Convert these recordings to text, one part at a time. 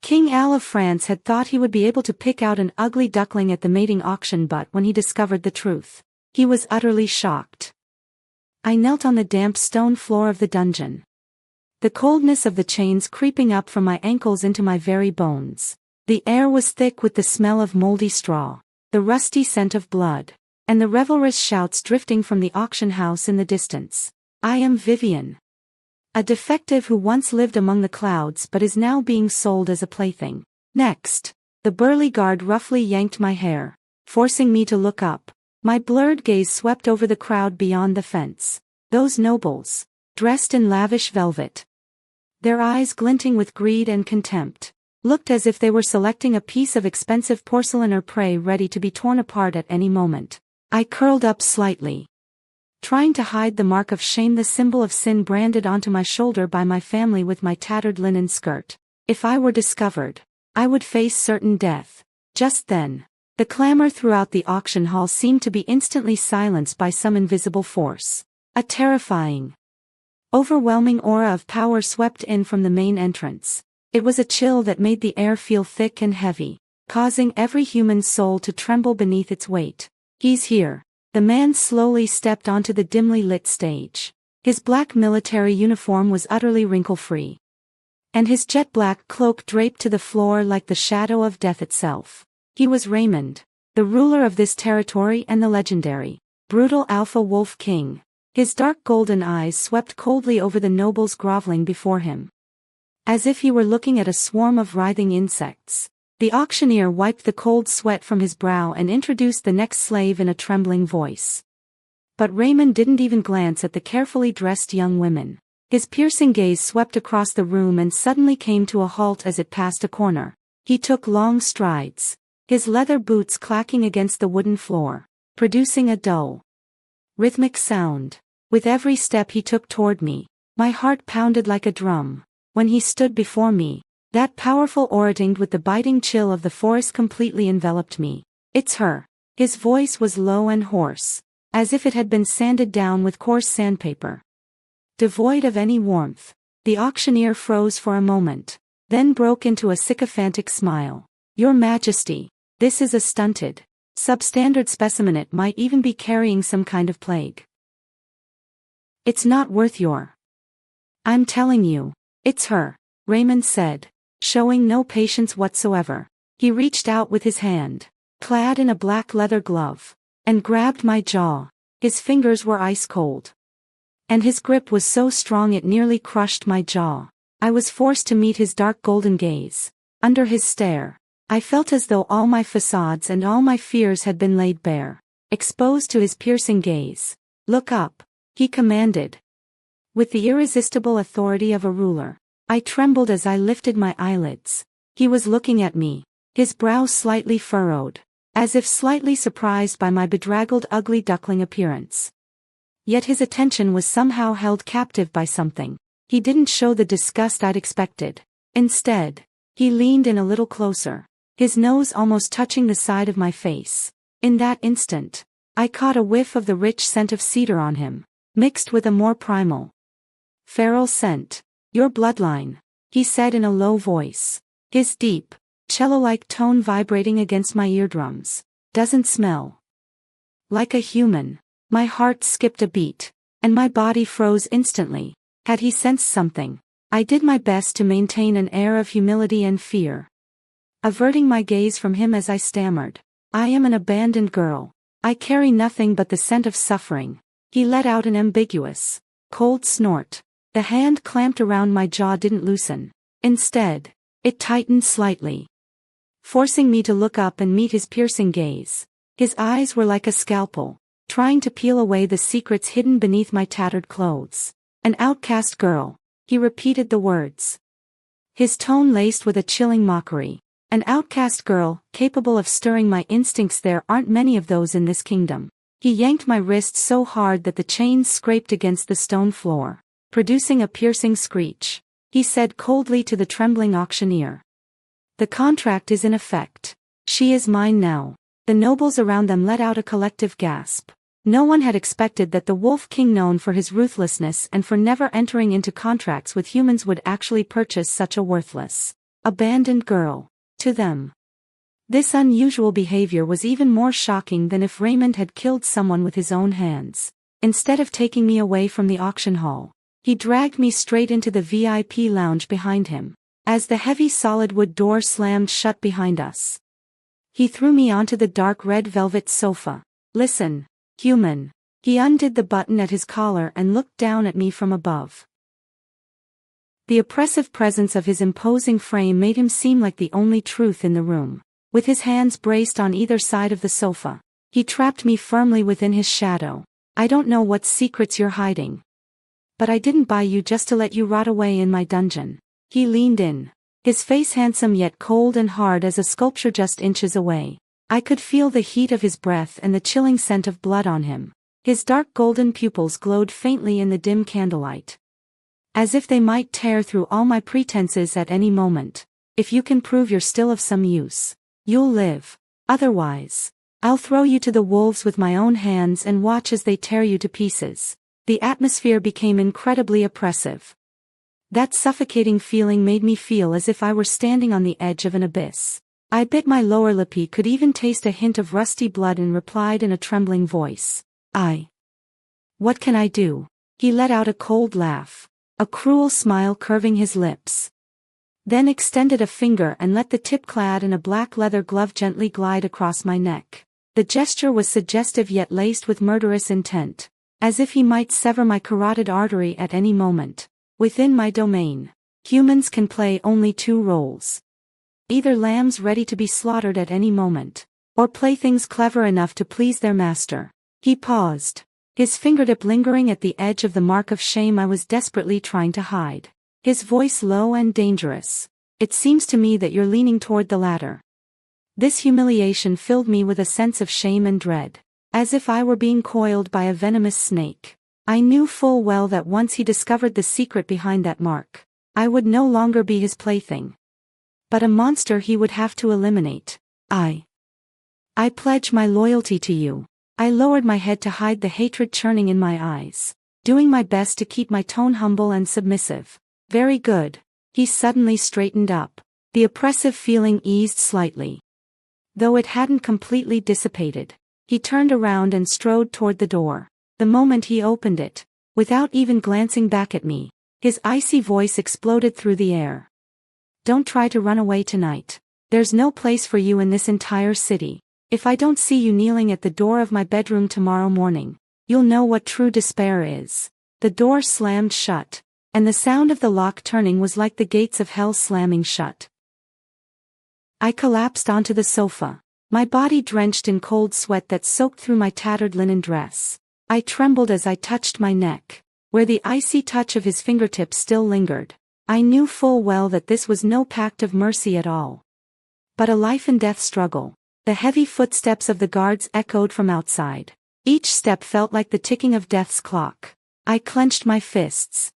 King Al of France had thought he would be able to pick out an ugly duckling at the mating auction, but when he discovered the truth, he was utterly shocked. I knelt on the damp stone floor of the dungeon. The coldness of the chains creeping up from my ankles into my very bones. The air was thick with the smell of moldy straw, the rusty scent of blood, and the revelrous shouts drifting from the auction house in the distance. I am Vivian, a defective who once lived among the clouds but is now being sold as a plaything. Next, the burly guard roughly yanked my hair, forcing me to look up. My blurred gaze swept over the crowd beyond the fence. Those nobles, dressed in lavish velvet, their eyes glinting with greed and contempt, looked as if they were selecting a piece of expensive porcelain or prey ready to be torn apart at any moment. I curled up slightly, trying to hide the mark of shame, the symbol of sin branded onto my shoulder by my family with my tattered linen skirt. If I were discovered, I would face certain death. Just then, the clamor throughout the auction hall seemed to be instantly silenced by some invisible force. A terrifying, overwhelming aura of power swept in from the main entrance. It was a chill that made the air feel thick and heavy, causing every human soul to tremble beneath its weight. He's here. The man slowly stepped onto the dimly lit stage. His black military uniform was utterly wrinkle-free, and his jet-black cloak draped to the floor like the shadow of death itself. He was Raymond, the ruler of this territory and the legendary, brutal Alpha Wolf King. His dark golden eyes swept coldly over the nobles groveling before him, as if he were looking at a swarm of writhing insects. The auctioneer wiped the cold sweat from his brow and introduced the next slave in a trembling voice. But Raymond didn't even glance at the carefully dressed young women. His piercing gaze swept across the room and suddenly came to a halt as it passed a corner. He took long strides, his leather boots clacking against the wooden floor, producing a dull, rhythmic sound. With every step he took toward me, my heart pounded like a drum. When he stood before me, that powerful aura tinged with the biting chill of the forest completely enveloped me. It's her. His voice was low and hoarse, as if it had been sanded down with coarse sandpaper. Devoid of any warmth, the auctioneer froze for a moment, then broke into a sycophantic smile. Your Majesty, this is a stunted, substandard specimen. It might even be carrying some kind of plague. It's not worth your... I'm telling you, it's her, Raymond said, showing no patience whatsoever. He reached out with his hand, clad in a black leather glove, and grabbed my jaw. His fingers were ice cold, and his grip was so strong it nearly crushed my jaw. I was forced to meet his dark golden gaze. Under his stare, I felt as though all my facades and all my fears had been laid bare, exposed to his piercing gaze. Look up, he commanded, with the irresistible authority of a ruler. I trembled as I lifted my eyelids. He was looking at me, his brow slightly furrowed, as if slightly surprised by my bedraggled ugly duckling appearance. Yet his attention was somehow held captive by something. He didn't show the disgust I'd expected. Instead, he leaned in a little closer, his nose almost touching the side of my face. In that instant, I caught a whiff of the rich scent of cedar on him, mixed with a more primal, feral scent. Your bloodline, he said in a low voice, his deep, cello-like tone vibrating against my eardrums, doesn't smell like a human. My heart skipped a beat, and my body froze instantly. Had he sensed something? I did my best to maintain an air of humility and fear, averting my gaze from him as I stammered. I am an abandoned girl. I carry nothing but the scent of suffering. He let out an ambiguous, cold snort. The hand clamped around my jaw didn't loosen. Instead, it tightened slightly, forcing me to look up and meet his piercing gaze. His eyes were like a scalpel, trying to peel away the secrets hidden beneath my tattered clothes. An outcast girl, he repeated the words, his tone laced with a chilling mockery. An outcast girl, capable of stirring my instincts. There aren't many of those in this kingdom. He yanked my wrist so hard that the chains scraped against the stone floor, producing a piercing screech. He said coldly to the trembling auctioneer, the contract is in effect. She is mine now. The nobles around them let out a collective gasp. No one had expected that the Wolf King, known for his ruthlessness and for never entering into contracts with humans, would actually purchase such a worthless, abandoned girl. To them, this unusual behavior was even more shocking than if Raymond had killed someone with his own hands. Instead of taking me away from the auction hall, he dragged me straight into the VIP lounge behind him. As the heavy solid wood door slammed shut behind us, he threw me onto the dark red velvet sofa. Listen, human. He undid the button at his collar and looked down at me from above. The oppressive presence of his imposing frame made him seem like the only truth in the room. With his hands braced on either side of the sofa, he trapped me firmly within his shadow. I don't know what secrets you're hiding, but I didn't buy you just to let you rot away in my dungeon. He leaned in, his face handsome yet cold and hard as a sculpture just inches away. I could feel the heat of his breath and the chilling scent of blood on him. His dark golden pupils glowed faintly in the dim candlelight, as if they might tear through all my pretenses at any moment. If you can prove you're still of some use, you'll live. Otherwise, I'll throw you to the wolves with my own hands and watch as they tear you to pieces. The atmosphere became incredibly oppressive. That suffocating feeling made me feel as if I were standing on the edge of an abyss. I bit my lower lip. He could even taste a hint of rusty blood and replied in a trembling voice, What can I do? He let out a cold laugh, a cruel smile curving his lips, then extended a finger and let the tip clad in a black leather glove gently glide across my neck. The gesture was suggestive yet laced with murderous intent, as if he might sever my carotid artery at any moment. Within my domain, humans can play only two roles. Either lambs ready to be slaughtered at any moment, or playthings clever enough to please their master. He paused, his fingertip lingering at the edge of the mark of shame I was desperately trying to hide. His voice low and dangerous. It seems to me that you're leaning toward the latter. This humiliation filled me with a sense of shame and dread, as if I were being coiled by a venomous snake. I knew full well that once he discovered the secret behind that mark, I would no longer be his plaything, but a monster he would have to eliminate. I pledge my loyalty to you. I lowered my head to hide the hatred churning in my eyes, doing my best to keep my tone humble and submissive. Very good. He suddenly straightened up. The oppressive feeling eased slightly, though it hadn't completely dissipated. He turned around and strode toward the door. The moment he opened it, without even glancing back at me, his icy voice exploded through the air. Don't try to run away tonight. There's no place for you in this entire city. If I don't see you kneeling at the door of my bedroom tomorrow morning, you'll know what true despair is. The door slammed shut, and the sound of the lock turning was like the gates of hell slamming shut. I collapsed onto the sofa, my body drenched in cold sweat that soaked through my tattered linen dress. I trembled as I touched my neck, where the icy touch of his fingertips still lingered. I knew full well that this was no pact of mercy at all, but a life-and-death struggle. The heavy footsteps of the guards echoed from outside. Each step felt like the ticking of death's clock. I clenched my fists,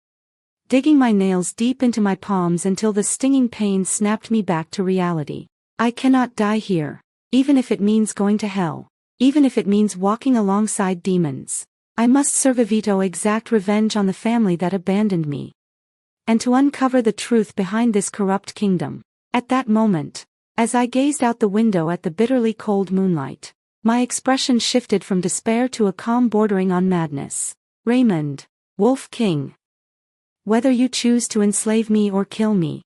digging my nails deep into my palms until the stinging pain snapped me back to reality. I cannot die here, even if it means going to hell. Even if it means walking alongside demons. I must serve exact revenge on the family that abandoned me, and to uncover the truth behind this corrupt kingdom. At that moment, as I gazed out the window at the bitterly cold moonlight, my expression shifted from despair to a calm bordering on madness. Raymond, Wolf King, whether you choose to enslave me or kill me,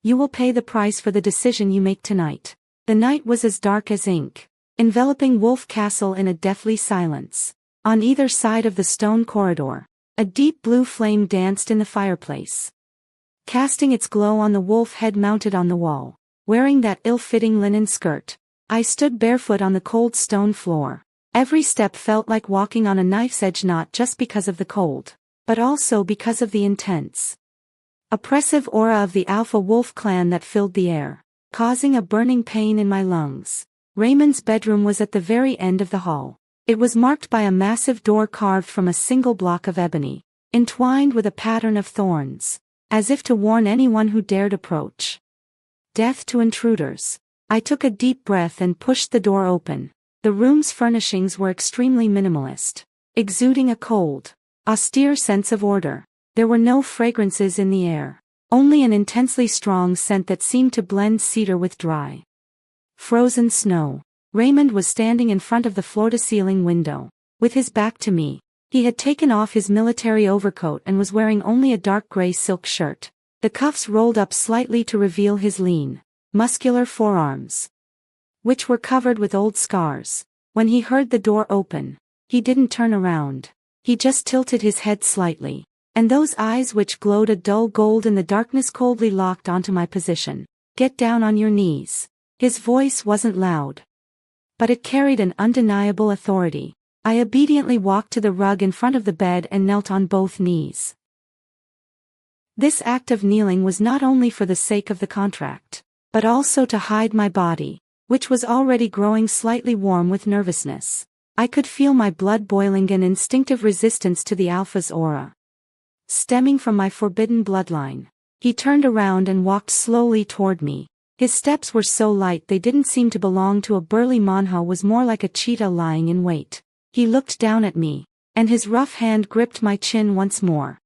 you will pay the price for the decision you make tonight. The night was as dark as ink, enveloping Wolf Castle in a deathly silence. On either side of the stone corridor, a deep blue flame danced in the fireplace, casting its glow on the wolf head mounted on the wall. Wearing that ill-fitting linen skirt, I stood barefoot on the cold stone floor. Every step felt like walking on a knife's edge, not just because of the cold, but also because of the intense, oppressive aura of the alpha wolf clan that filled the air, causing a burning pain in my lungs. Raymond's bedroom was at the very end of the hall. It was marked by a massive door carved from a single block of ebony, entwined with a pattern of thorns, as if to warn anyone who dared approach. Death to intruders. I took a deep breath and pushed the door open. The room's furnishings were extremely minimalist, exuding a cold, austere sense of order. There were no fragrances in the air, only an intensely strong scent that seemed to blend cedar with dry, frozen snow. Raymond was standing in front of the floor-to-ceiling window, with his back to me. He had taken off his military overcoat and was wearing only a dark gray silk shirt. The cuffs rolled up slightly to reveal his lean, muscular forearms, which were covered with old scars. When he heard the door open, he didn't turn around. He just tilted his head slightly, and those eyes which glowed a dull gold in the darkness coldly locked onto my position. "Get down on your knees." His voice wasn't loud, but it carried an undeniable authority. I obediently walked to the rug in front of the bed and knelt on both knees. This act of kneeling was not only for the sake of the contract, but also to hide my body, which was already growing slightly warm with nervousness. I could feel my blood boiling, an instinctive resistance to the Alpha's aura, stemming from my forbidden bloodline. He turned around and walked slowly toward me. His steps were so light they didn't seem to belong to a burly manha, was more like a cheetah lying in wait. He looked down at me, and his rough hand gripped my chin once more,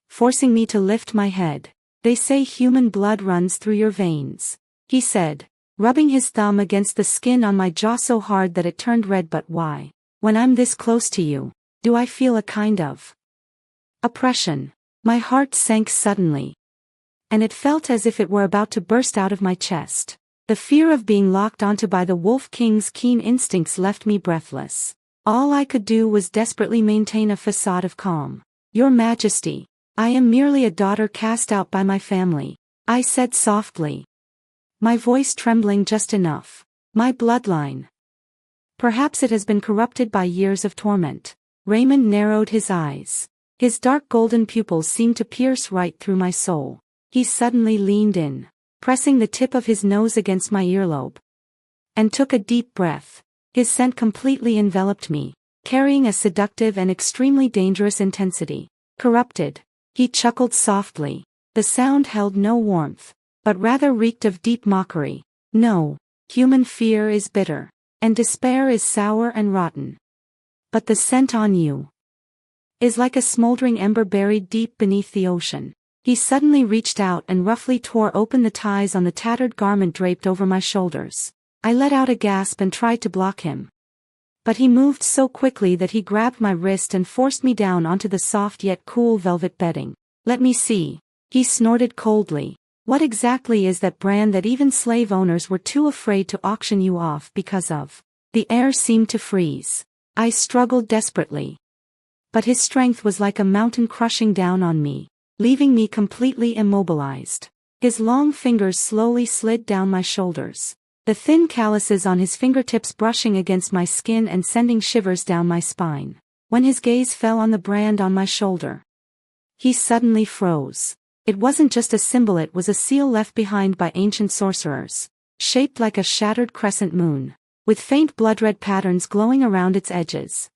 forcing me to lift my head. "They say human blood runs through your veins," he said, rubbing his thumb against the skin on my jaw so hard that it turned red. "But why, when I'm this close to you, do I feel a kind of oppression?" My heart sank suddenly, and it felt as if it were about to burst out of my chest. The fear of being locked onto by the Wolf King's keen instincts left me breathless. All I could do was desperately maintain a facade of calm. "Your Majesty, I am merely a daughter cast out by my family," I said softly, my voice trembling just enough. "My bloodline. Perhaps it has been corrupted by years of torment." Raymond narrowed his eyes. His dark golden pupils seemed to pierce right through my soul. He suddenly leaned in, pressing the tip of his nose against my earlobe, and took a deep breath. His scent completely enveloped me, carrying a seductive and extremely dangerous intensity. "Corrupted," he chuckled softly. The sound held no warmth, but rather reeked of deep mockery. "No, human fear is bitter, and despair is sour and rotten. But the scent on you is like a smoldering ember buried deep beneath the ocean." He suddenly reached out and roughly tore open the ties on the tattered garment draped over my shoulders. I let out a gasp and tried to block him, but he moved so quickly that he grabbed my wrist and forced me down onto the soft yet cool velvet bedding. "Let me see," he snorted coldly. "What exactly is that brand that even slave owners were too afraid to auction you off because of?" The air seemed to freeze. I struggled desperately, but his strength was like a mountain crushing down on me, leaving me completely immobilized. His long fingers slowly slid down my shoulders, the thin calluses on his fingertips brushing against my skin and sending shivers down my spine. When his gaze fell on the brand on my shoulder, he suddenly froze. It wasn't just a symbol, it was a seal left behind by ancient sorcerers, shaped like a shattered crescent moon, with faint blood-red patterns glowing around its edges.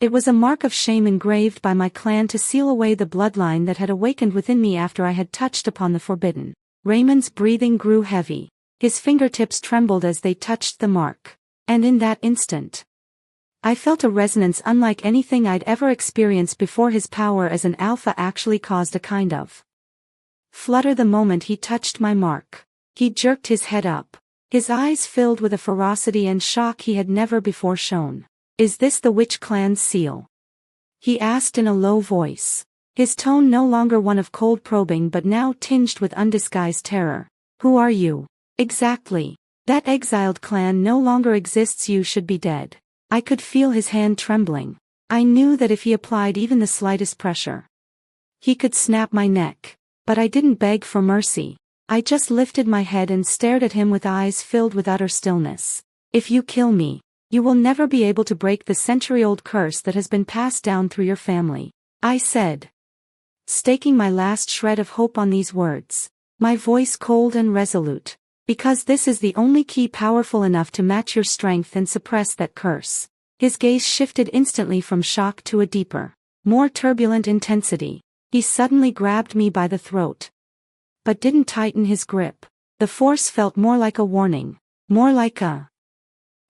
It was a mark of shame engraved by my clan to seal away the bloodline that had awakened within me after I had touched upon the forbidden. Raymond's breathing grew heavy. His fingertips trembled as they touched the mark, and in that instant, I felt a resonance unlike anything I'd ever experienced before. His power as an alpha actually caused a kind of flutter the moment he touched my mark. He jerked his head up, his eyes filled with a ferocity and shock he had never before shown. "Is this the Witch Clan's seal?" he asked in a low voice, his tone no longer one of cold probing but now tinged with undisguised terror. "Who are you exactly? That exiled clan no longer exists. You should be dead." I could feel his hand trembling. I knew that if he applied even the slightest pressure, he could snap my neck. But I didn't beg for mercy. I just lifted my head and stared at him with eyes filled with utter stillness. "If you kill me, you will never be able to break the century-old curse that has been passed down through your family," I said, staking my last shred of hope on these words, my voice cold and resolute. "Because this is the only key powerful enough to match your strength and suppress that curse." His gaze shifted instantly from shock to a deeper, more turbulent intensity. He suddenly grabbed me by the throat, but didn't tighten his grip. The force felt more like a warning, more like a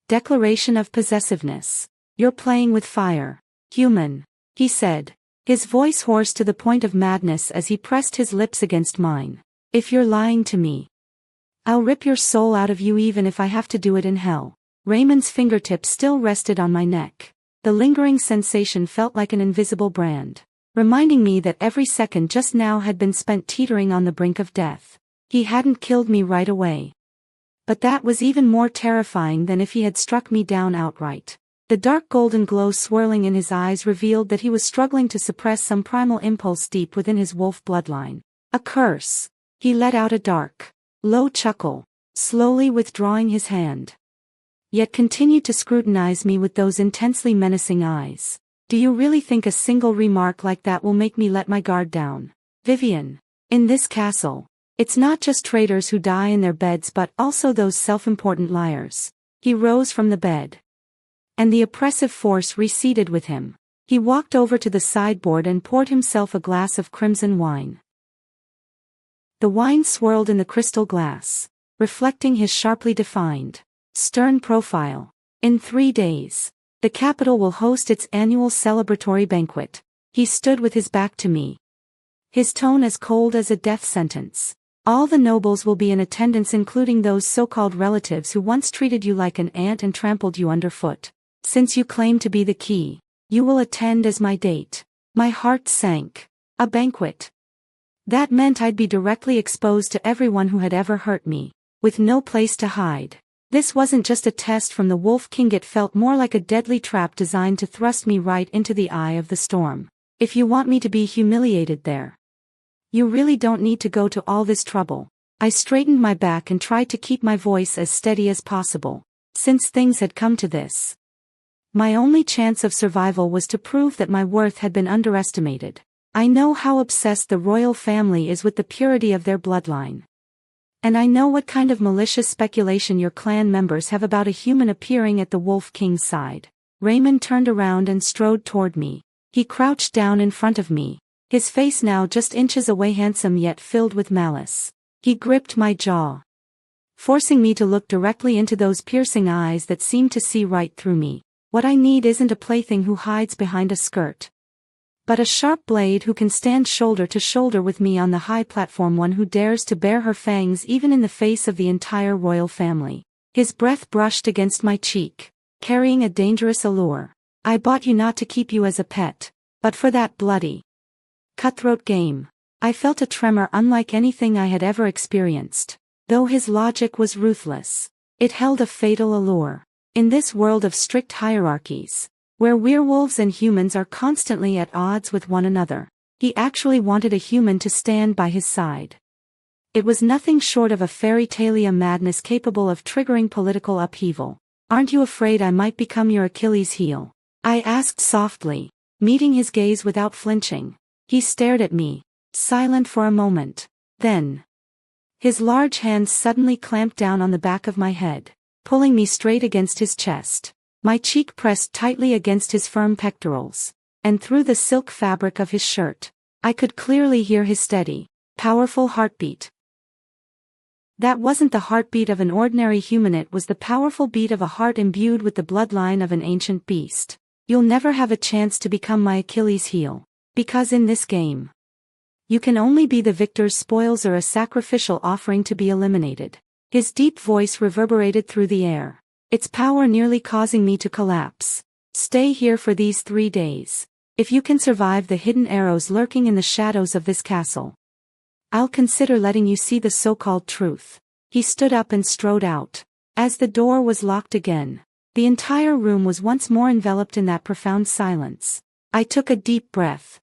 declaration of possessiveness. "You're playing with fire, human," he said, his voice hoarse to the point of madness as he pressed his lips against mine. "If you're lying to me, I'll rip your soul out of you even if I have to do it in hell." Raymond's fingertips still rested on my neck. The lingering sensation felt like an invisible brand, reminding me that every second just now had been spent teetering on the brink of death. He hadn't killed me right away, but that was even more terrifying than if he had struck me down outright. The dark golden glow swirling in his eyes revealed that he was struggling to suppress some primal impulse deep within his wolf bloodline. A curse. He let out a dark, low chuckle, slowly withdrawing his hand, yet continued to scrutinize me with those intensely menacing eyes. "Do you really think a single remark like that will make me let my guard down, Vivian? In this castle, it's not just traitors who die in their beds but also those self-important liars." He rose from the bed, and the oppressive force receded with him. He walked over to the sideboard and poured himself a glass of crimson wine. The wine swirled in the crystal glass, reflecting his sharply defined, stern profile. "In 3 days, the capital will host its annual celebratory banquet." He stood with his back to me, his tone as cold as a death sentence. "All the nobles will be in attendance, including those so-called relatives who once treated you like an ant and trampled you underfoot. Since you claim to be the key, you will attend as my date." My heart sank. A banquet. That meant I'd be directly exposed to everyone who had ever hurt me, with no place to hide. This wasn't just a test from the Wolf King, it felt more like a deadly trap designed to thrust me right into the eye of the storm. "If you want me to be humiliated there, you really don't need to go to all this trouble." I straightened my back and tried to keep my voice as steady as possible. Since things had come to this, my only chance of survival was to prove that my worth had been underestimated. "I know how obsessed the royal family is with the purity of their bloodline. And I know what kind of malicious speculation your clan members have about a human appearing at the Wolf King's side." Raymond turned around and strode toward me. He crouched down in front of me, his face now just inches away, handsome yet filled with malice. He gripped my jaw, forcing me to look directly into those piercing eyes that seemed to see right through me. "What I need isn't a plaything who hides behind a skirt, but a sharp blade who can stand shoulder to shoulder with me on the high platform, one who dares to bare her fangs even in the face of the entire royal family." His breath brushed against my cheek, carrying a dangerous allure. "I bought you not to keep you as a pet, but for that bloody, cutthroat game." I felt a tremor unlike anything I had ever experienced. Though his logic was ruthless, it held a fatal allure. In this world of strict hierarchies, where werewolves and humans are constantly at odds with one another, he actually wanted a human to stand by his side. It was nothing short of a fairy tale madness capable of triggering political upheaval. "Aren't you afraid I might become your Achilles heel?" I asked softly, meeting his gaze without flinching. He stared at me, silent for a moment. Then, his large hands suddenly clamped down on the back of my head, pulling me straight against his chest. My cheek pressed tightly against his firm pectorals, and through the silk fabric of his shirt, I could clearly hear his steady, powerful heartbeat. That wasn't the heartbeat of an ordinary human, it was the powerful beat of a heart imbued with the bloodline of an ancient beast. "You'll never have a chance to become my Achilles heel, because in this game, you can only be the victor's spoils or a sacrificial offering to be eliminated." His deep voice reverberated through the air, its power nearly causing me to collapse. "Stay here for these 3 days. If you can survive the hidden arrows lurking in the shadows of this castle, I'll consider letting you see the so-called truth." He stood up and strode out. As the door was locked again, the entire room was once more enveloped in that profound silence. I took a deep breath,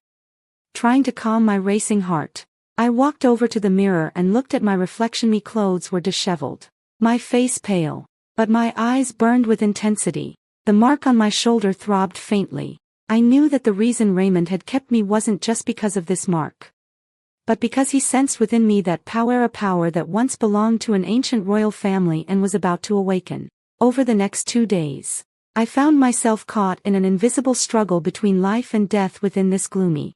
trying to calm my racing heart. I walked over to the mirror and looked at my reflection. My clothes were disheveled, my face pale, but my eyes burned with intensity. The mark on my shoulder throbbed faintly. I knew that the reason Raymond had kept me wasn't just because of this mark, but because he sensed within me that power, a power that once belonged to an ancient royal family and was about to awaken. Over the next 2 days, I found myself caught in an invisible struggle between life and death within this gloomy,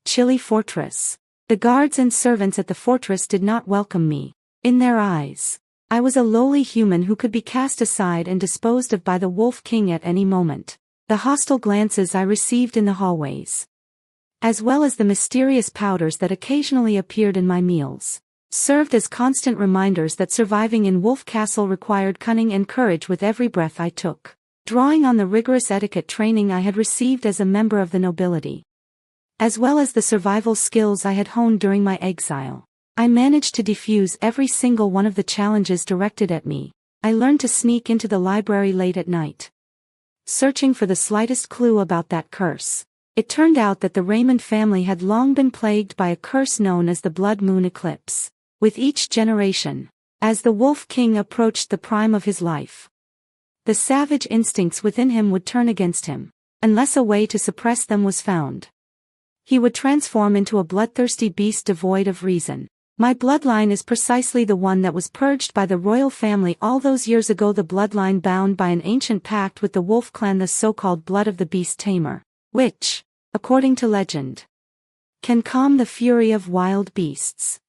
chilly fortress. The guards and servants at the fortress did not welcome me. In their eyes, I was a lowly human who could be cast aside and disposed of by the Wolf King at any moment. The hostile glances I received in the hallways, as well as the mysterious powders that occasionally appeared in my meals, served as constant reminders that surviving in Wolf Castle required cunning and courage with every breath I took, drawing on the rigorous etiquette training I had received as a member of the nobility, as well as the survival skills I had honed during my exile. I managed to defuse every single one of the challenges directed at me. I learned to sneak into the library late at night, searching for the slightest clue about that curse. It turned out that the Raymond family had long been plagued by a curse known as the Blood Moon Eclipse. With each generation, as the Wolf King approached the prime of his life, the savage instincts within him would turn against him, unless a way to suppress them was found. He would transform into a bloodthirsty beast devoid of reason. My bloodline is precisely the one that was purged by the royal family all those years ago, the bloodline bound by an ancient pact with the Wolf clan, the so-called blood of the beast tamer, which, according to legend, can calm the fury of wild beasts.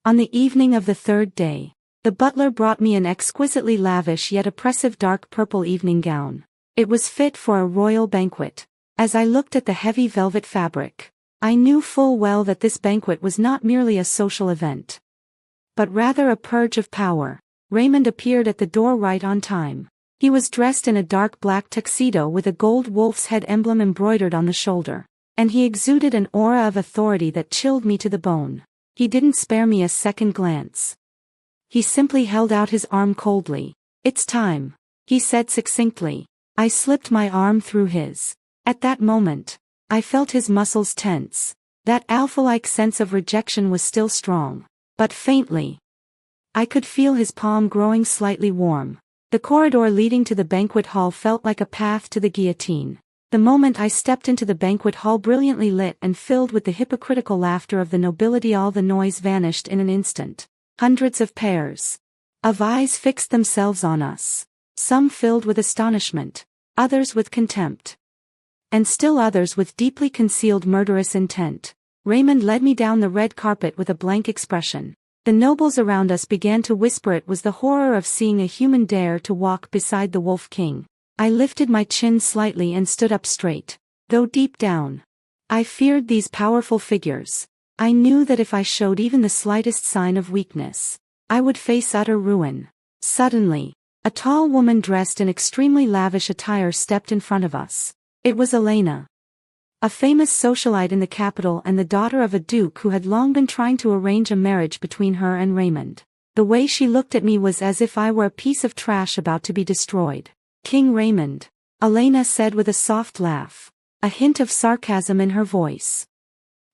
On the evening of the third day, the butler brought me an exquisitely lavish yet oppressive dark purple evening gown. It was fit for a royal banquet. As I looked at the heavy velvet fabric, I knew full well that this banquet was not merely a social event, but rather a purge of power. Raymond appeared at the door right on time. He was dressed in a dark black tuxedo with a gold wolf's head emblem embroidered on the shoulder, and he exuded an aura of authority that chilled me to the bone. He didn't spare me a second glance. He simply held out his arm coldly. "It's time," he said succinctly. I slipped my arm through his. At that moment, I felt his muscles tense. That alpha-like sense of rejection was still strong, but faintly. I could feel his palm growing slightly warm. The corridor leading to the banquet hall felt like a path to the guillotine. The moment I stepped into the banquet hall, brilliantly lit and filled with the hypocritical laughter of the nobility, all the noise vanished in an instant. Hundreds of pairs of eyes fixed themselves on us, some filled with astonishment, others with contempt, and still others with deeply concealed murderous intent. Raymond led me down the red carpet with a blank expression. The nobles around us began to whisper. It was the horror of seeing a human dare to walk beside the Wolf King. I lifted my chin slightly and stood up straight, though deep down, I feared these powerful figures. I knew that if I showed even the slightest sign of weakness, I would face utter ruin. Suddenly, a tall woman dressed in extremely lavish attire stepped in front of us. It was Elena, a famous socialite in the capital and the daughter of a duke who had long been trying to arrange a marriage between her and Raymond. The way she looked at me was as if I were a piece of trash about to be destroyed. "King Raymond," Elena said with a soft laugh, a hint of sarcasm in her voice.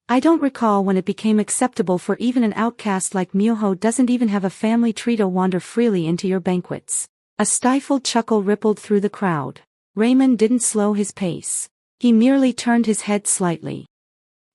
"I don't recall when it became acceptable for even an outcast like me who doesn't even have a family tree to wander freely into your banquets." A stifled chuckle rippled through the crowd. Raymond didn't slow his pace. He merely turned his head slightly,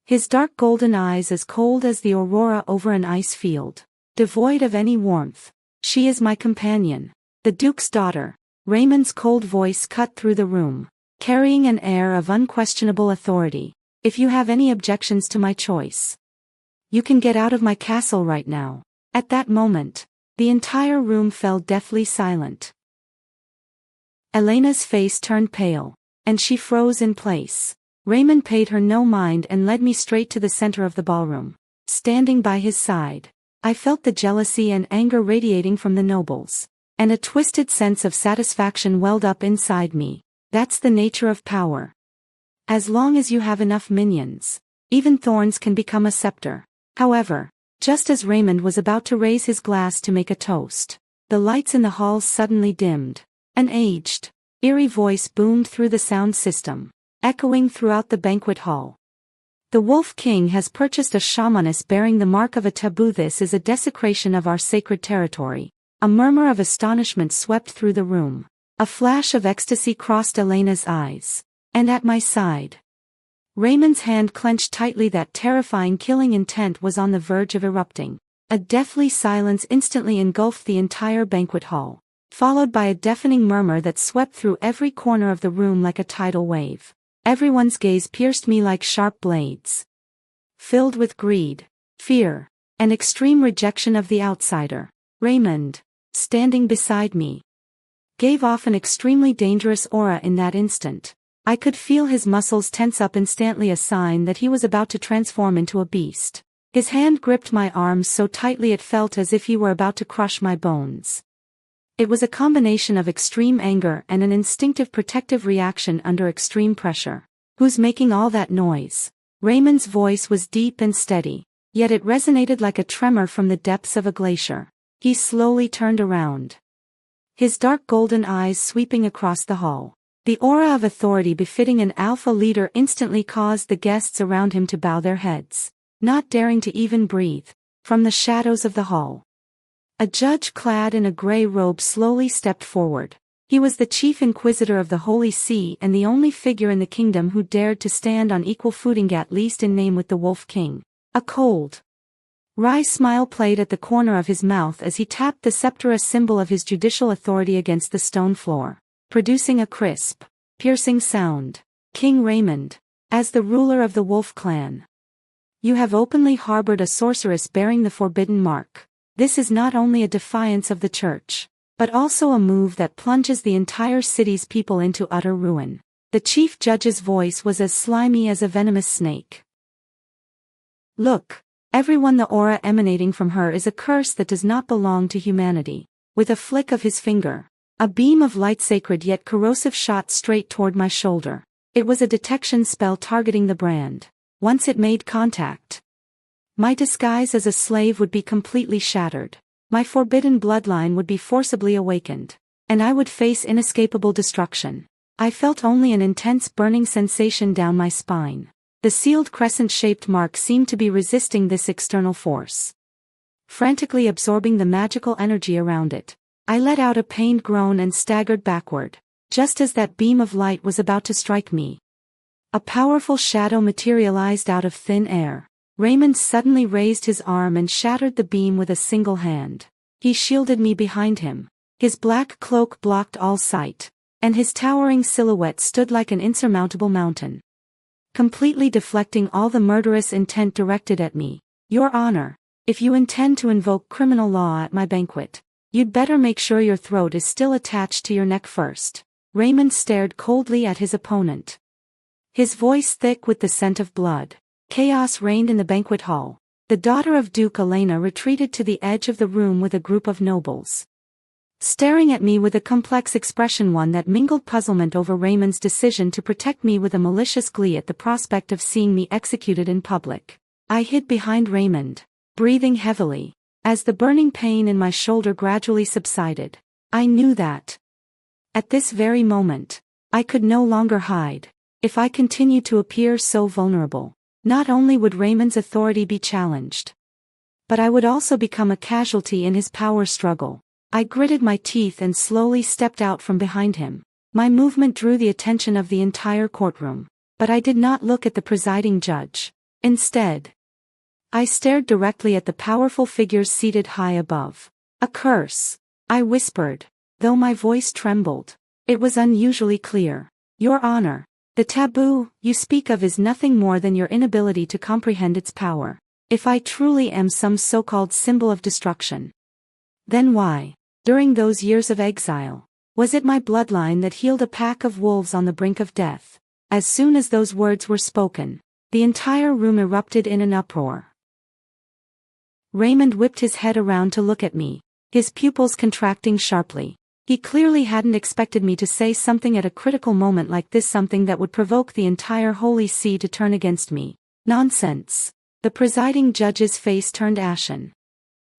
his dark golden eyes as cold as the aurora over an ice field, devoid of any warmth. "She is my companion, the Duke's daughter." Raymond's cold voice cut through the room, carrying an air of unquestionable authority. "If you have any objections to my choice, you can get out of my castle right now." At that moment, the entire room fell deathly silent. Elena's face turned pale, and she froze in place. Raymond paid her no mind and led me straight to the center of the ballroom. Standing by his side, I felt the jealousy and anger radiating from the nobles, and a twisted sense of satisfaction welled up inside me. That's the nature of power. As long as you have enough minions, even thorns can become a scepter. However, just as Raymond was about to raise his glass to make a toast, the lights in the hall suddenly dimmed. An aged, eerie voice boomed through the sound system, echoing throughout the banquet hall. "The Wolf King has purchased a shamaness bearing the mark of a taboo. This is a desecration of our sacred territory." A murmur of astonishment swept through the room. A flash of ecstasy crossed Elena's eyes. And at my side, Raymond's hand clenched tightly. That terrifying killing intent was on the verge of erupting. A deathly silence instantly engulfed the entire banquet hall, followed by a deafening murmur that swept through every corner of the room like a tidal wave. Everyone's gaze pierced me like sharp blades, filled with greed, fear, and extreme rejection of the outsider. Raymond, standing beside me, gave off an extremely dangerous aura in that instant. I could feel his muscles tense up, instantly a sign that he was about to transform into a beast. His hand gripped my arms so tightly it felt as if he were about to crush my bones. It was a combination of extreme anger and an instinctive protective reaction under extreme pressure. "Who's making all that noise?" Raymond's voice was deep and steady, yet it resonated like a tremor from the depths of a glacier. He slowly turned around, his dark golden eyes sweeping across the hall. The aura of authority befitting an alpha leader instantly caused the guests around him to bow their heads, not daring to even breathe. From the shadows of the hall, a judge clad in a gray robe slowly stepped forward. He was the chief inquisitor of the Holy See and the only figure in the kingdom who dared to stand on equal footing, at least in name, with the Wolf King. A cold, wry smile played at the corner of his mouth as he tapped the scepter, a symbol of his judicial authority, against the stone floor, producing a crisp, piercing sound. "King Raymond, as the ruler of the Wolf clan, you have openly harbored a sorceress bearing the forbidden mark. This is not only a defiance of the church, but also a move that plunges the entire city's people into utter ruin." The chief judge's voice was as slimy as a venomous snake. "Look, everyone, the aura emanating from her is a curse that does not belong to humanity." With a flick of his finger, a beam of light, sacred yet corrosive, shot straight toward my shoulder. It was a detection spell targeting the brand. Once it made contact, my disguise as a slave would be completely shattered. My forbidden bloodline would be forcibly awakened, and I would face inescapable destruction. I felt only an intense burning sensation down my spine. The sealed crescent-shaped mark seemed to be resisting this external force, frantically absorbing the magical energy around it. I let out a pained groan and staggered backward. Just as that beam of light was about to strike me, a powerful shadow materialized out of thin air. Raymond suddenly raised his arm and shattered the beam with a single hand. He shielded me behind him. His black cloak blocked all sight, and his towering silhouette stood like an insurmountable mountain, completely deflecting all the murderous intent directed at me. "Your Honor, if you intend to invoke criminal law at my banquet, you'd better make sure your throat is still attached to your neck first." Raymond stared coldly at his opponent, his voice thick with the scent of blood. Chaos reigned in the banquet hall. The daughter of Duke Elena retreated to the edge of the room with a group of nobles, staring at me with a complex expression, one that mingled puzzlement over Raymond's decision to protect me with a malicious glee at the prospect of seeing me executed in public. I hid behind Raymond, breathing heavily, as the burning pain in my shoulder gradually subsided. I knew that, at this very moment, I could no longer hide. If I continued to appear so vulnerable, not only would Raymond's authority be challenged, but I would also become a casualty in his power struggle. I gritted my teeth and slowly stepped out from behind him. My movement drew the attention of the entire courtroom, but I did not look at the presiding judge. Instead, I stared directly at the powerful figures seated high above. "A curse," I whispered, though my voice trembled. It was unusually clear. "Your Honor, the taboo you speak of is nothing more than your inability to comprehend its power. If I truly am some so-called symbol of destruction, then why, during those years of exile, was it my bloodline that healed a pack of wolves on the brink of death?" As soon as those words were spoken, the entire room erupted in an uproar. Raymond whipped his head around to look at me, his pupils contracting sharply. He clearly hadn't expected me to say something at a critical moment like this, something that would provoke the entire Holy See to turn against me. "Nonsense." The presiding judge's face turned ashen.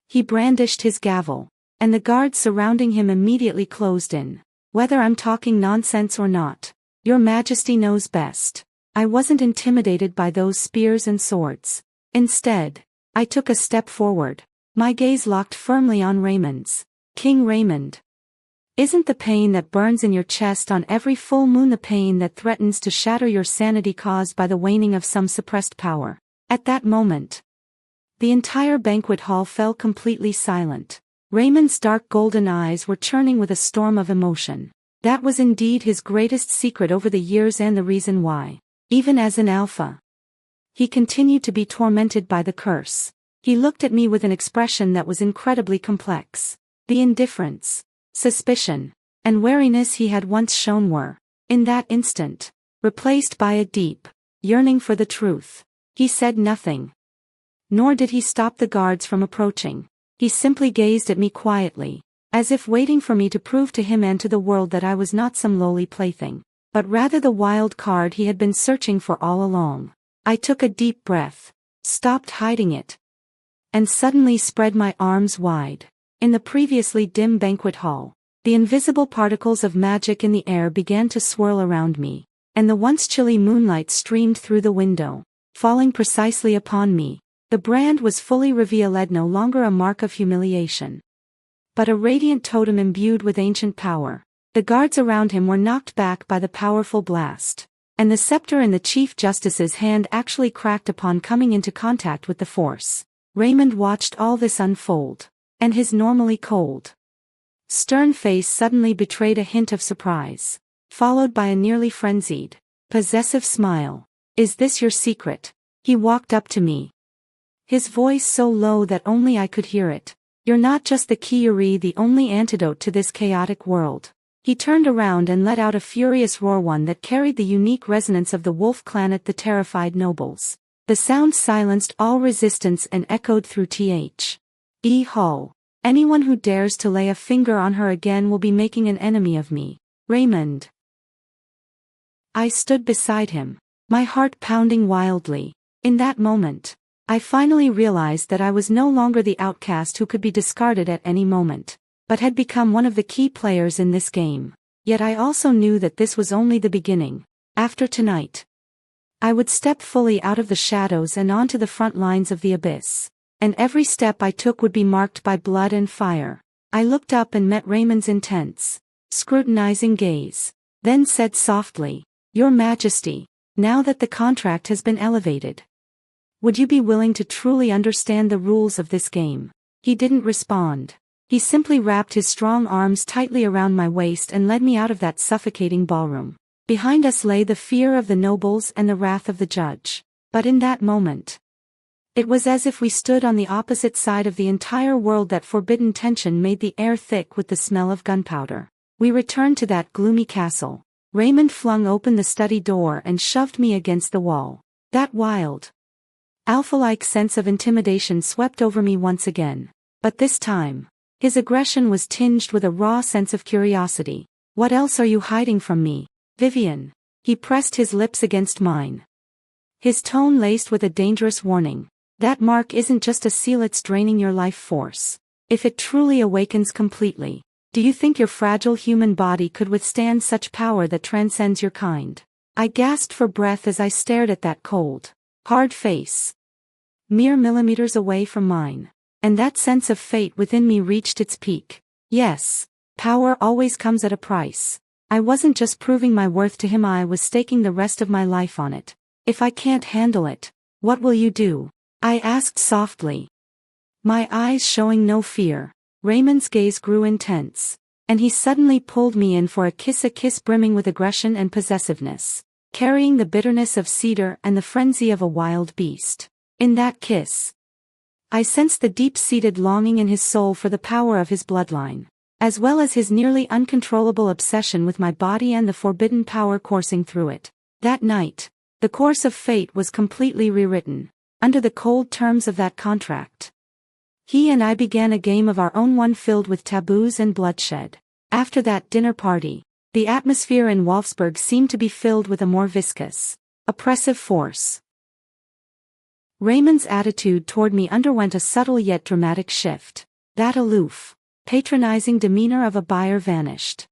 He brandished his gavel, and the guards surrounding him immediately closed in. "Whether I'm talking nonsense or not, Your Majesty knows best." I wasn't intimidated by those spears and swords. Instead, I took a step forward, my gaze locked firmly on Raymond's. "King Raymond, isn't the pain that burns in your chest on every full moon the pain that threatens to shatter your sanity caused by the waning of some suppressed power?" At that moment, the entire banquet hall fell completely silent. Raymond's dark golden eyes were churning with a storm of emotion. That was indeed his greatest secret over the years, and the reason why, even as an alpha, he continued to be tormented by the curse. He looked at me with an expression that was incredibly complex. The indifference, suspicion, and wariness he had once shown were, in that instant, replaced by a deep yearning for the truth. He said nothing. Nor did he stop the guards from approaching. He simply gazed at me quietly, as if waiting for me to prove to him and to the world that I was not some lowly plaything, but rather the wild card he had been searching for all along. I took a deep breath, stopped hiding it, and suddenly spread my arms wide. In the previously dim banquet hall, the invisible particles of magic in the air began to swirl around me, and the once chilly moonlight streamed through the window, falling precisely upon me. The brand was fully revealed, no longer a mark of humiliation, but a radiant totem imbued with ancient power. The guards around him were knocked back by the powerful blast, and the scepter in the Chief Justice's hand actually cracked upon coming into contact with the force. Raymond watched all this unfold, and his normally cold, stern face suddenly betrayed a hint of surprise, followed by a nearly frenzied, possessive smile. "Is this your secret?" He walked up to me, his voice so low that only I could hear it. "You're not just the key, the only antidote to this chaotic world." He turned around and let out a furious roar, one that carried the unique resonance of the Wolf Clan at the terrified nobles. The sound silenced all resistance and echoed through the hall. "Anyone who dares to lay a finger on her again will be making an enemy of me, Raymond." I stood beside him, my heart pounding wildly. In that moment, I finally realized that I was no longer the outcast who could be discarded at any moment, but had become one of the key players in this game. Yet I also knew that this was only the beginning. After tonight, I would step fully out of the shadows and onto the front lines of the abyss, and every step I took would be marked by blood and fire. I looked up and met Raymond's intense, scrutinizing gaze, then said softly, "Your Majesty, now that the contract has been elevated, would you be willing to truly understand the rules of this game?" He didn't respond. He simply wrapped his strong arms tightly around my waist and led me out of that suffocating ballroom. Behind us lay the fear of the nobles and the wrath of the judge. But in that moment, it was as if we stood on the opposite side of the entire world. That forbidden tension made the air thick with the smell of gunpowder. We returned to that gloomy castle. Raymond flung open the study door and shoved me against the wall. That wild, alpha-like sense of intimidation swept over me once again. But this time, his aggression was tinged with a raw sense of curiosity. "What else are you hiding from me, Vivian?" He pressed his lips against mine, his tone laced with a dangerous warning. "That mark isn't just a seal, it's draining your life force. If it truly awakens completely, do you think your fragile human body could withstand such power that transcends your kind?" I gasped for breath as I stared at that cold, hard face, mere millimeters away from mine. And that sense of fate within me reached its peak. Yes, power always comes at a price. I wasn't just proving my worth to him, I was staking the rest of my life on it. "If I can't handle it, what will you do?" I asked softly, my eyes showing no fear. Raymond's gaze grew intense, and he suddenly pulled me in for a kiss brimming with aggression and possessiveness, carrying the bitterness of cedar and the frenzy of a wild beast. In that kiss, I sensed the deep-seated longing in his soul for the power of his bloodline, as well as his nearly uncontrollable obsession with my body and the forbidden power coursing through it. That night, the course of fate was completely rewritten. Under the cold terms of that contract, he and I began a game of our own, one filled with taboos and bloodshed. After that dinner party, the atmosphere in Wolfsburg seemed to be filled with a more viscous, oppressive force. Raymond's attitude toward me underwent a subtle yet dramatic shift. That aloof, patronizing demeanor of a buyer vanished,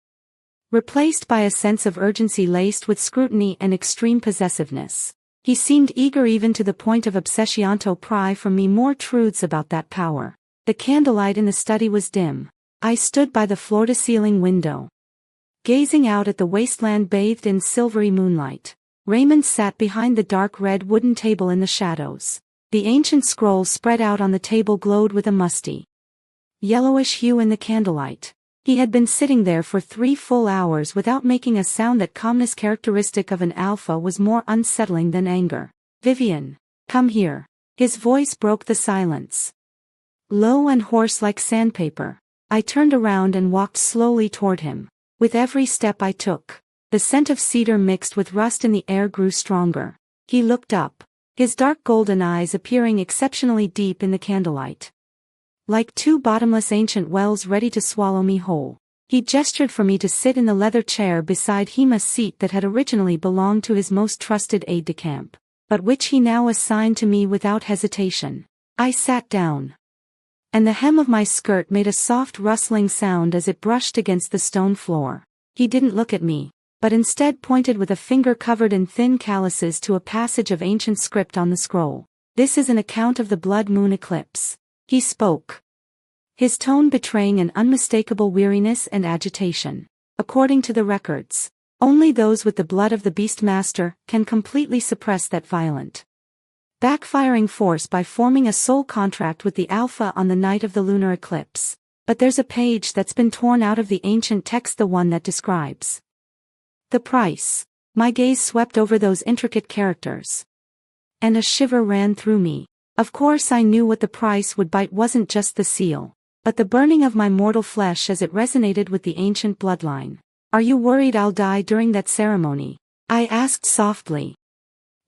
replaced by a sense of urgency laced with scrutiny and extreme possessiveness. He seemed eager, even to the point of obsession, to pry from me more truths about that power. The candlelight in the study was dim. I stood by the floor-to-ceiling window, gazing out at the wasteland bathed in silvery moonlight. Raymond sat behind the dark red wooden table in the shadows. The ancient scrolls spread out on the table glowed with a musty, yellowish hue in the candlelight. He had been sitting there for 3 full hours without making a sound. That calmness characteristic of an alpha was more unsettling than anger. "Vivian, come here." His voice broke the silence, low and hoarse like sandpaper. I turned around and walked slowly toward him. With every step I took, The scent of cedar mixed with rust in the air grew stronger. He looked up, his dark golden eyes appearing exceptionally deep in the candlelight. Like two bottomless ancient wells ready to swallow me whole. He gestured for me to sit in the leather chair beside him, a seat that had originally belonged to his most trusted aide-de-camp, but which he now assigned to me without hesitation. I sat down, and the hem of my skirt made a soft rustling sound as it brushed against the stone floor. He didn't look at me, but instead pointed with a finger covered in thin calluses to a passage of ancient script on the scroll. "This is an account of the blood moon eclipse," he spoke, his tone betraying an unmistakable weariness and agitation. "According to the records, only those with the blood of the Beastmaster can completely suppress that violent, backfiring force by forming a soul contract with the Alpha on the night of the lunar eclipse. But there's a page that's been torn out of the ancient text, the one that describes the price." My gaze swept over those intricate characters, and a shiver ran through me. Of course I knew what the price would bite wasn't just the seal, but the burning of my mortal flesh as it resonated with the ancient bloodline. "Are you worried I'll die during that ceremony?" I asked softly,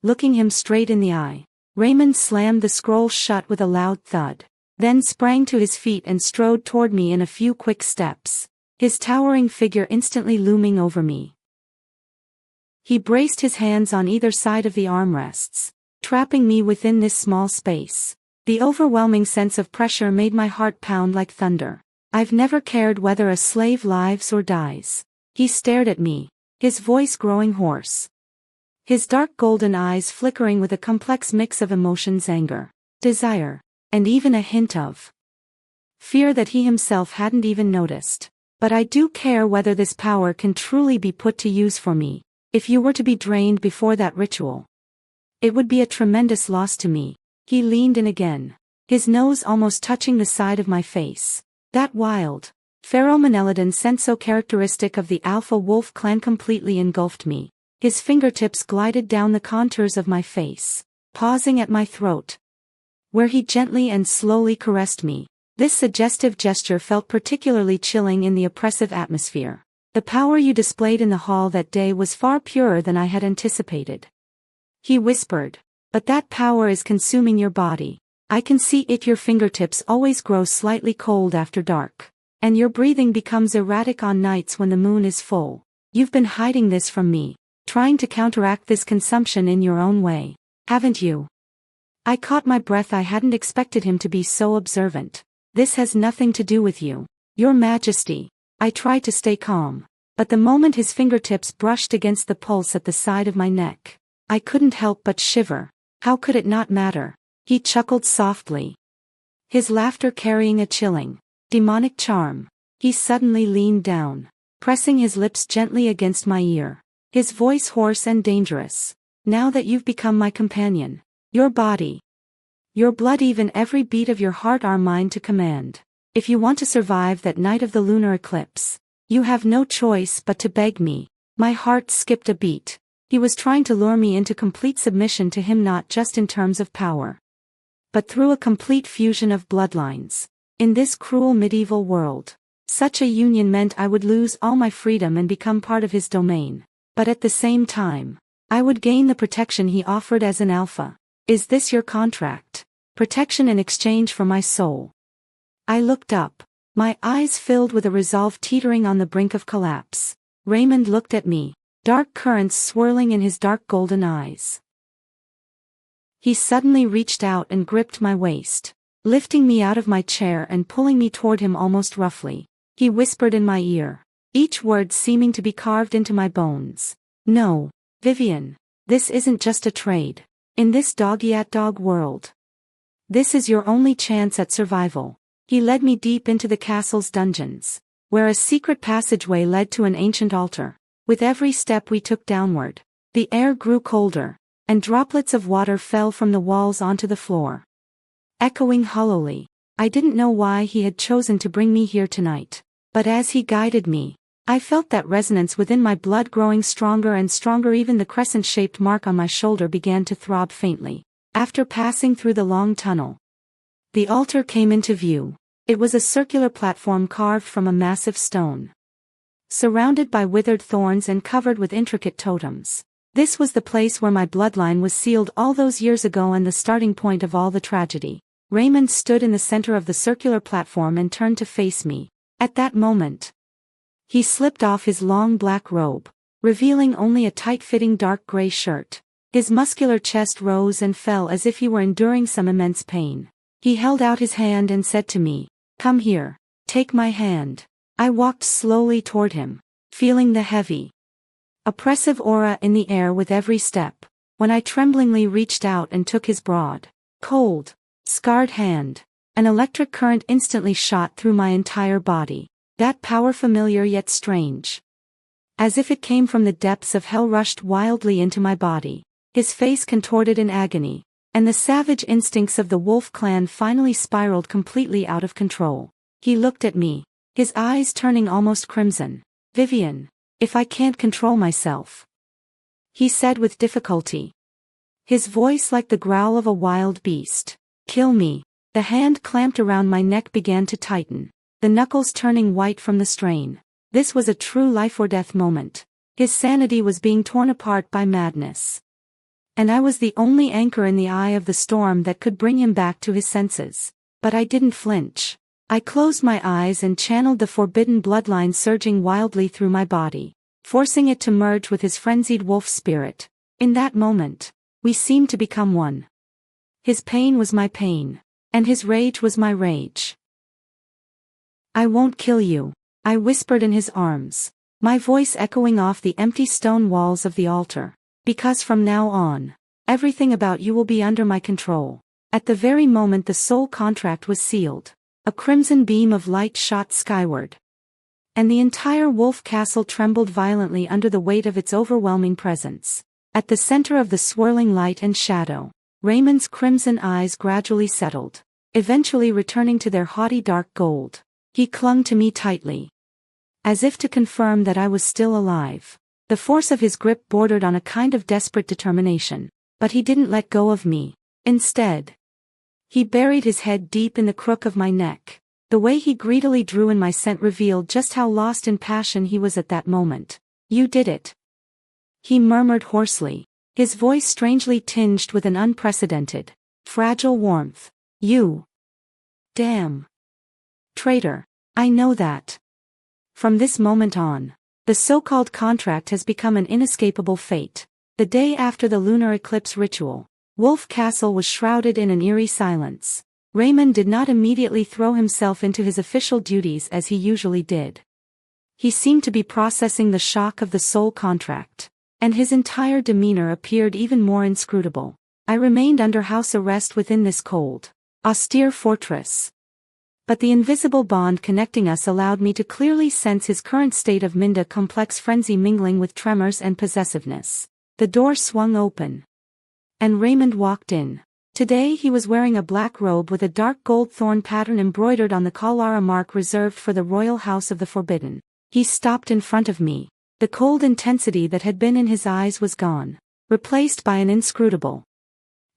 looking him straight in the eye. Raymond slammed the scroll shut with a loud thud, then sprang to his feet and strode toward me in a few quick steps, his towering figure instantly looming over me. He braced his hands on either side of the armrests, trapping me within this small space. The overwhelming sense of pressure made my heart pound like thunder. "I've never cared whether a slave lives or dies." He stared at me, his voice growing hoarse, his dark golden eyes flickering with a complex mix of emotions: anger, desire, and even a hint of fear that he himself hadn't even noticed. "But I do care whether this power can truly be put to use for me. If you were to be drained before that ritual, it would be a tremendous loss to me." He leaned in again, his nose almost touching the side of my face. That wild, pheromonelidon scent so characteristic of the Alpha Wolf clan completely engulfed me. His fingertips glided down the contours of my face, pausing at my throat, where he gently and slowly caressed me. This suggestive gesture felt particularly chilling in the oppressive atmosphere. "The power you displayed in the hall that day was far purer than I had anticipated," he whispered. "But that power is consuming your body. I can see it. Your fingertips always grow slightly cold after dark, and your breathing becomes erratic on nights when the moon is full. You've been hiding this from me, trying to counteract this consumption in your own way, haven't you?" I caught my breath. I hadn't expected him to be so observant. "This has nothing to do with you, Your Majesty." I tried to stay calm, but the moment his fingertips brushed against the pulse at the side of my neck, I couldn't help but shiver. How could it not matter? He chuckled softly, his laughter carrying a chilling, demonic charm. He suddenly leaned down, pressing his lips gently against my ear, his voice hoarse and dangerous. "Now that you've become my companion, your body, your blood, even every beat of your heart are mine to command. If you want to survive that night of the lunar eclipse, you have no choice but to beg me." My heart skipped a beat. He was trying to lure me into complete submission to him, not just in terms of power, but through a complete fusion of bloodlines. In this cruel medieval world, such a union meant I would lose all my freedom and become part of his domain. But at the same time, I would gain the protection he offered as an alpha. "Is this your contract? Protection in exchange for my soul?" I looked up, my eyes filled with a resolve teetering on the brink of collapse. Raymond looked at me, dark currents swirling in his dark golden eyes. He suddenly reached out and gripped my waist, lifting me out of my chair and pulling me toward him almost roughly. He whispered in my ear, each word seeming to be carved into my bones. "No, Vivian, this isn't just a trade. In this dog-eat-dog world, this is your only chance at survival." He led me deep into the castle's dungeons, where a secret passageway led to an ancient altar. With every step we took downward, the air grew colder, and droplets of water fell from the walls onto the floor, echoing hollowly. I didn't know why he had chosen to bring me here tonight, but as he guided me, I felt that resonance within my blood growing stronger and stronger. Even the crescent-shaped mark on my shoulder began to throb faintly. After passing through the long tunnel, the altar came into view. It was a circular platform carved from a massive stone, surrounded by withered thorns and covered with intricate totems. This was the place where my bloodline was sealed all those years ago and the starting point of all the tragedy. Raymond stood in the center of the circular platform and turned to face me. At that moment, he slipped off his long black robe, revealing only a tight-fitting dark gray shirt. His muscular chest rose and fell as if he were enduring some immense pain. He held out his hand and said to me, "Come here, take my hand." I walked slowly toward him, feeling the heavy, oppressive aura in the air with every step, when I tremblingly reached out and took his broad, cold, scarred hand. An electric current instantly shot through my entire body. That power familiar yet strange. As if it came from the depths of hell, rushed wildly into my body. His face contorted in agony, and the savage instincts of the wolf clan finally spiraled completely out of control. He looked at me, his eyes turning almost crimson. "Vivian, if I can't control myself," he said with difficulty, his voice like the growl of a wild beast, "kill me." The hand clamped around my neck began to tighten, the knuckles turning white from the strain. This was a true life-or-death moment. His sanity was being torn apart by madness, and I was the only anchor in the eye of the storm that could bring him back to his senses. But I didn't flinch. I closed my eyes and channeled the forbidden bloodline surging wildly through my body, forcing it to merge with his frenzied wolf spirit. In that moment, we seemed to become one. His pain was my pain, and his rage was my rage. "I won't kill you," I whispered in his arms, my voice echoing off the empty stone walls of the altar. "Because from now on, everything about you will be under my control." At the very moment the soul contract was sealed, a crimson beam of light shot skyward, and the entire wolf castle trembled violently under the weight of its overwhelming presence. At the center of the swirling light and shadow, Raymond's crimson eyes gradually settled, eventually returning to their haughty dark gold. He clung to me tightly, as if to confirm that I was still alive. The force of his grip bordered on a kind of desperate determination, but he didn't let go of me. Instead, he buried his head deep in the crook of my neck. The way he greedily drew in my scent revealed just how lost in passion he was at that moment. "You did it," he murmured hoarsely, his voice strangely tinged with an unprecedented, fragile warmth. "You damn traitor. I know that. From this moment on, the so-called contract has become an inescapable fate." The day after the lunar eclipse ritual, Wolf Castle was shrouded in an eerie silence. Raymond did not immediately throw himself into his official duties as he usually did. He seemed to be processing the shock of the soul contract, and his entire demeanor appeared even more inscrutable. I remained under house arrest within this cold, austere fortress, but the invisible bond connecting us allowed me to clearly sense his current state of complex frenzy mingling with tremors and possessiveness. The door swung open, and Raymond walked in. Today he was wearing a black robe with a dark gold thorn pattern embroidered on the Kalara mark reserved for the royal house of the Forbidden. He stopped in front of me. The cold intensity that had been in his eyes was gone, replaced by an inscrutable,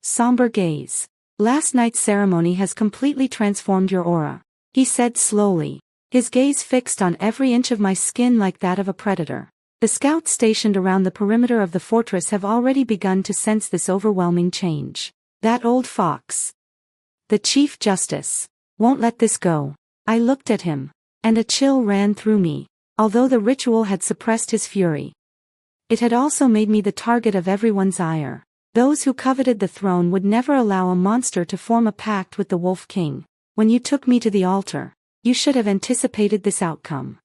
somber gaze. "Last night's ceremony has completely transformed your aura," he said slowly, his gaze fixed on every inch of my skin like that of a predator. "The scouts stationed around the perimeter of the fortress have already begun to sense this overwhelming change. That old fox, the Chief Justice, won't let this go." I looked at him, and a chill ran through me. Although the ritual had suppressed his fury, it had also made me the target of everyone's ire. Those who coveted the throne would never allow a monster to form a pact with the Wolf King. "When you took me to the altar, you should have anticipated this outcome."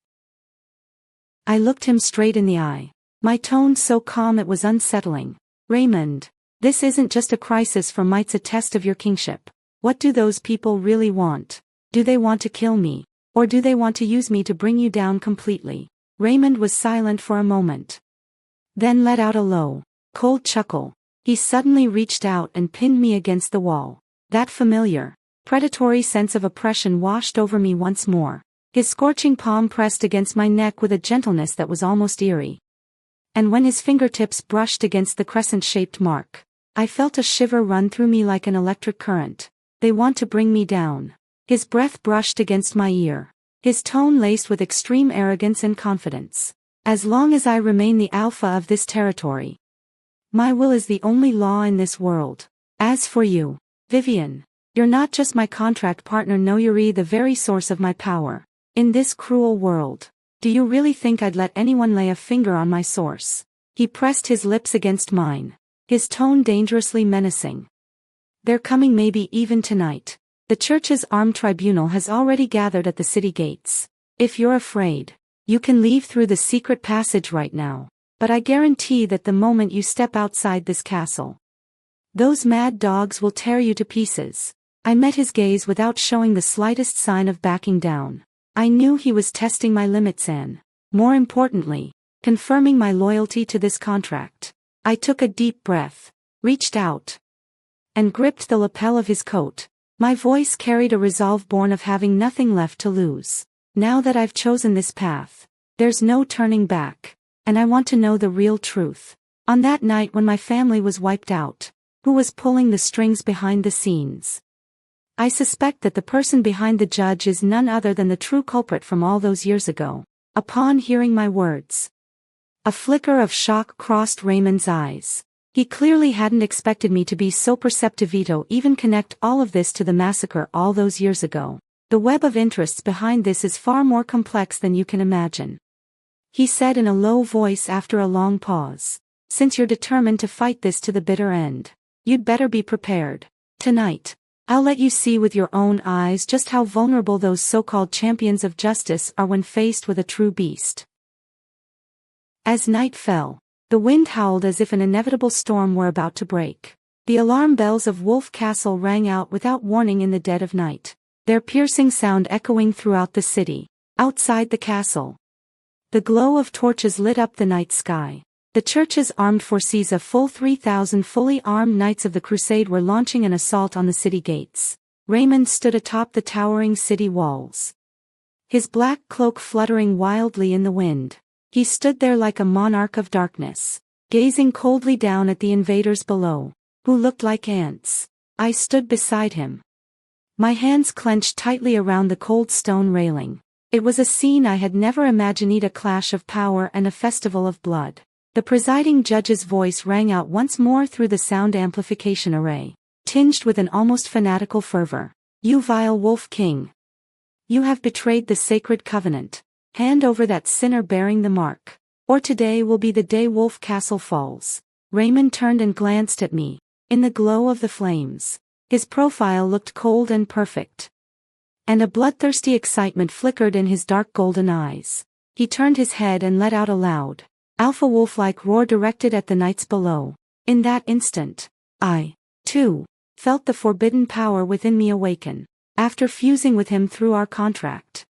I looked him straight in the eye, my tone so calm it was unsettling. "Raymond, this isn't just a crisis for might's a test of your kingship. What do those people really want? Do they want to kill me, or do they want to use me to bring you down completely?" Raymond was silent for a moment, then let out a low, cold chuckle. He suddenly reached out and pinned me against the wall. That familiar, predatory sense of oppression washed over me once more. His scorching palm pressed against my neck with a gentleness that was almost eerie. And when his fingertips brushed against the crescent-shaped mark, I felt a shiver run through me like an electric current. "They want to bring me down." His breath brushed against my ear, his tone laced with extreme arrogance and confidence. As long as I remain the alpha of this territory, my will is the only law in this world. As for you, Vivian, you're not just my contract partner, no, you're the very source of my power. In this cruel world, do you really think I'd let anyone lay a finger on my source? He pressed his lips against mine, his tone dangerously menacing. They're coming, maybe even tonight. The church's armed tribunal has already gathered at the city gates. If you're afraid, you can leave through the secret passage right now, but I guarantee that the moment you step outside this castle, those mad dogs will tear you to pieces. I met his gaze without showing the slightest sign of backing down. I knew he was testing my limits and, more importantly, confirming my loyalty to this contract. I took a deep breath, reached out, and gripped the lapel of his coat. My voice carried a resolve born of having nothing left to lose. Now that I've chosen this path, there's no turning back, and I want to know the real truth. On that night when my family was wiped out, who was pulling the strings behind the scenes? I suspect that the person behind the judge is none other than the true culprit from all those years ago. Upon hearing my words, a flicker of shock crossed Raymond's eyes. He clearly hadn't expected me to be so perceptive, to even connect all of this to the massacre all those years ago. The web of interests behind this is far more complex than you can imagine. He said in a low voice after a long pause, since you're determined to fight this to the bitter end, you'd better be prepared. Tonight, I'll let you see with your own eyes just how vulnerable those so-called champions of justice are when faced with a true beast. As night fell, the wind howled as if an inevitable storm were about to break. The alarm bells of Wolf Castle rang out without warning in the dead of night, their piercing sound echoing throughout the city. Outside the castle, the glow of torches lit up the night sky. The church's armed forces, a full 3,000 fully armed Knights of the Crusade, were launching an assault on the city gates. Raymond stood atop the towering city walls, his black cloak fluttering wildly in the wind. He stood there like a monarch of darkness, gazing coldly down at the invaders below, who looked like ants. I stood beside him, my hands clenched tightly around the cold stone railing. It was a scene I had never imagined, a clash of power and a festival of blood. The presiding judge's voice rang out once more through the sound amplification array, tinged with an almost fanatical fervor. You vile Wolf King! You have betrayed the sacred covenant. Hand over that sinner bearing the mark, or today will be the day Wolf Castle falls. Raymond turned and glanced at me. In the glow of the flames, his profile looked cold and perfect, and a bloodthirsty excitement flickered in his dark golden eyes. He turned his head and let out a loud, alpha wolf-like roar directed at the knights below. In that instant, I, too, felt the forbidden power within me awaken. After fusing with him through our contract,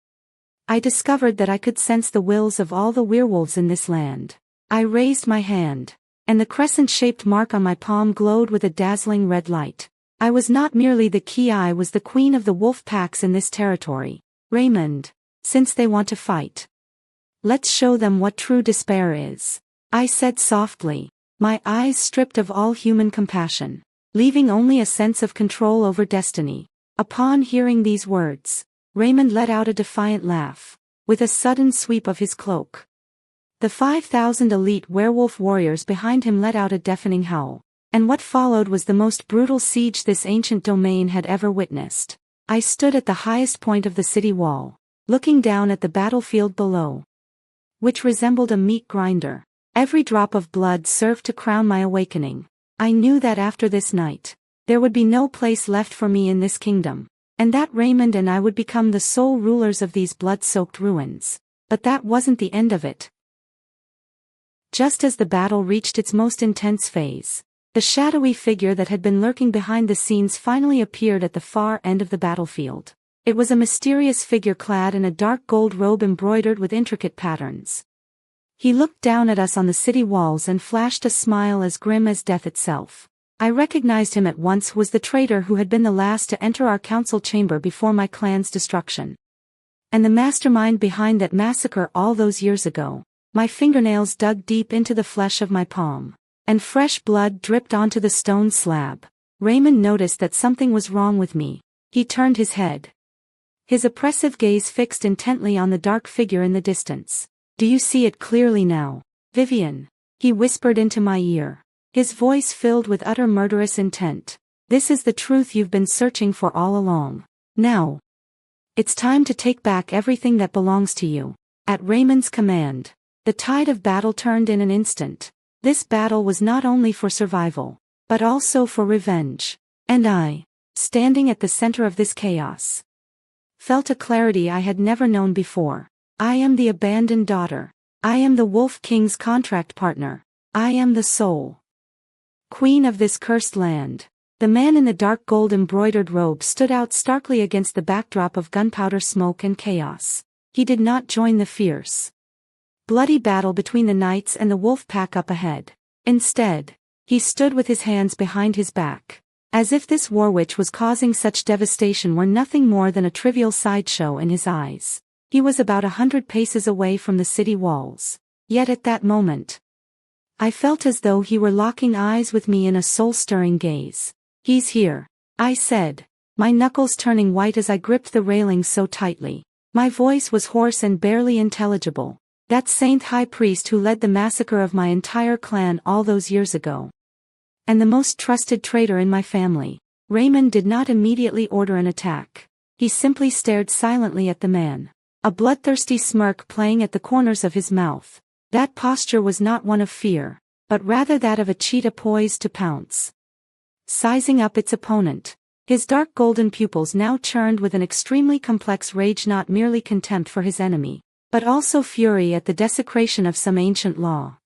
I discovered that I could sense the wills of all the werewolves in this land. I raised my hand, and the crescent-shaped mark on my palm glowed with a dazzling red light. I was not merely the key, I was the queen of the wolf packs in this territory. Raymond, since they want to fight, let's show them what true despair is, I said softly, my eyes stripped of all human compassion, leaving only a sense of control over destiny. Upon hearing these words, Raymond let out a defiant laugh, with a sudden sweep of his cloak. The 5,000 elite werewolf warriors behind him let out a deafening howl, and what followed was the most brutal siege this ancient domain had ever witnessed. I stood at the highest point of the city wall, looking down at the battlefield below, which resembled a meat grinder. Every drop of blood served to crown my awakening. I knew that after this night, there would be no place left for me in this kingdom, and that Raymond and I would become the sole rulers of these blood-soaked ruins. But that wasn't the end of it. Just as the battle reached its most intense phase, the shadowy figure that had been lurking behind the scenes finally appeared at the far end of the battlefield. It was a mysterious figure clad in a dark gold robe embroidered with intricate patterns. He looked down at us on the city walls and flashed a smile as grim as death itself. I recognized him at once. Was the traitor who had been the last to enter our council chamber before my clan's destruction, and the mastermind behind that massacre all those years ago. My fingernails dug deep into the flesh of my palm, and fresh blood dripped onto the stone slab. Raymond noticed that something was wrong with me. He turned his head, his oppressive gaze fixed intently on the dark figure in the distance. "Do you see it clearly now, Vivian?" he whispered into my ear, his voice filled with utter murderous intent. "This is the truth you've been searching for all along. Now, it's time to take back everything that belongs to you." At Raymond's command, the tide of battle turned in an instant. This battle was not only for survival, but also for revenge. And I, standing at the center of this chaos, felt a clarity I had never known before. I am the abandoned daughter. I am the Wolf King's contract partner. I am the sole queen of this cursed land. The man in the dark gold-embroidered robe stood out starkly against the backdrop of gunpowder smoke and chaos. He did not join the fierce, bloody battle between the knights and the wolf pack up ahead. Instead, he stood with his hands behind his back, as if this war which was causing such devastation were nothing more than a trivial sideshow in his eyes. He was about 100 paces away from the city walls. Yet at that moment, I felt as though he were locking eyes with me in a soul-stirring gaze. "He's here," I said, my knuckles turning white as I gripped the railing so tightly. My voice was hoarse and barely intelligible. "That saint high priest who led the massacre of my entire clan all those years ago. And the most trusted traitor in my family." Raymond did not immediately order an attack. He simply stared silently at the man, a bloodthirsty smirk playing at the corners of his mouth. That posture was not one of fear, but rather that of a cheetah poised to pounce, sizing up its opponent. His dark golden pupils now churned with an extremely complex rage, not merely contempt for his enemy, but also fury at the desecration of some ancient law.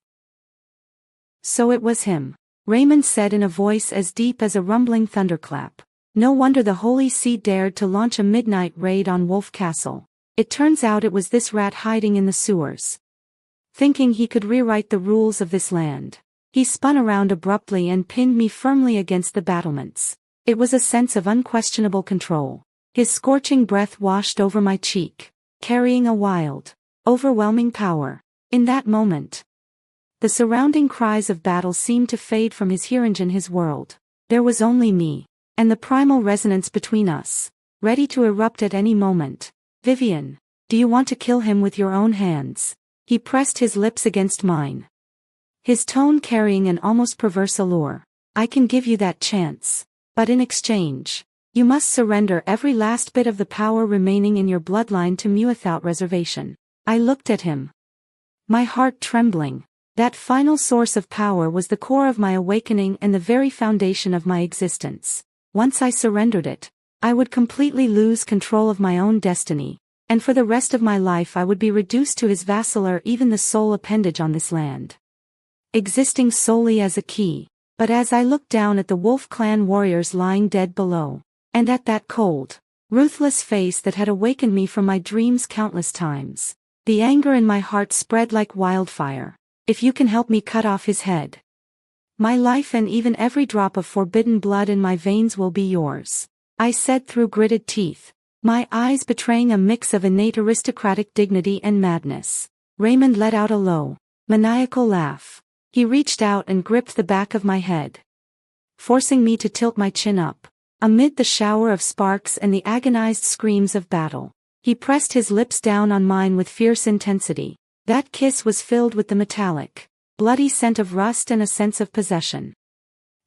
"So it was him," Raymond said in a voice as deep as a rumbling thunderclap. "No wonder the Holy See dared to launch a midnight raid on Wolf Castle. It turns out it was this rat hiding in the sewers, thinking he could rewrite the rules of this land." He spun around abruptly and pinned me firmly against the battlements. It was a sense of unquestionable control. His scorching breath washed over my cheek, carrying a wild, overwhelming power. In that moment, the surrounding cries of battle seemed to fade from his hearing in his world. There was only me, and the primal resonance between us, ready to erupt at any moment. "Vivian, do you want to kill him with your own hands?" He pressed his lips against mine, his tone carrying an almost perverse allure. "I can give you that chance. But in exchange, you must surrender every last bit of the power remaining in your bloodline to me without reservation." I looked at him, my heart trembling. That final source of power was the core of my awakening and the very foundation of my existence. Once I surrendered it, I would completely lose control of my own destiny, and for the rest of my life I would be reduced to his vassal or even the sole appendage on this land, existing solely as a key. But as I looked down at the Wolf Clan warriors lying dead below, and at that cold, ruthless face that had awakened me from my dreams countless times, the anger in my heart spread like wildfire. "If you can help me cut off his head, my life and even every drop of forbidden blood in my veins will be yours," I said through gritted teeth, my eyes betraying a mix of innate aristocratic dignity and madness. Raymond let out a low, maniacal laugh. He reached out and gripped the back of my head, forcing me to tilt my chin up. Amid the shower of sparks and the agonized screams of battle, he pressed his lips down on mine with fierce intensity. That kiss was filled with the metallic, bloody scent of rust and a sense of possession.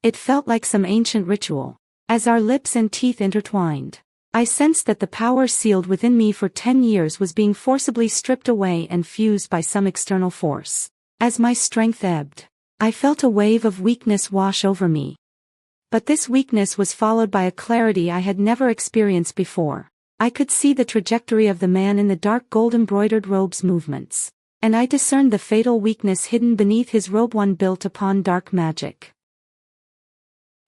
It felt like some ancient ritual. As our lips and teeth intertwined, I sensed that the power sealed within me for 10 years was being forcibly stripped away and fused by some external force. As my strength ebbed, I felt a wave of weakness wash over me. But this weakness was followed by a clarity I had never experienced before. I could see the trajectory of the man in the dark gold-embroidered robe's movements, and I discerned the fatal weakness hidden beneath his robe, one built upon dark magic.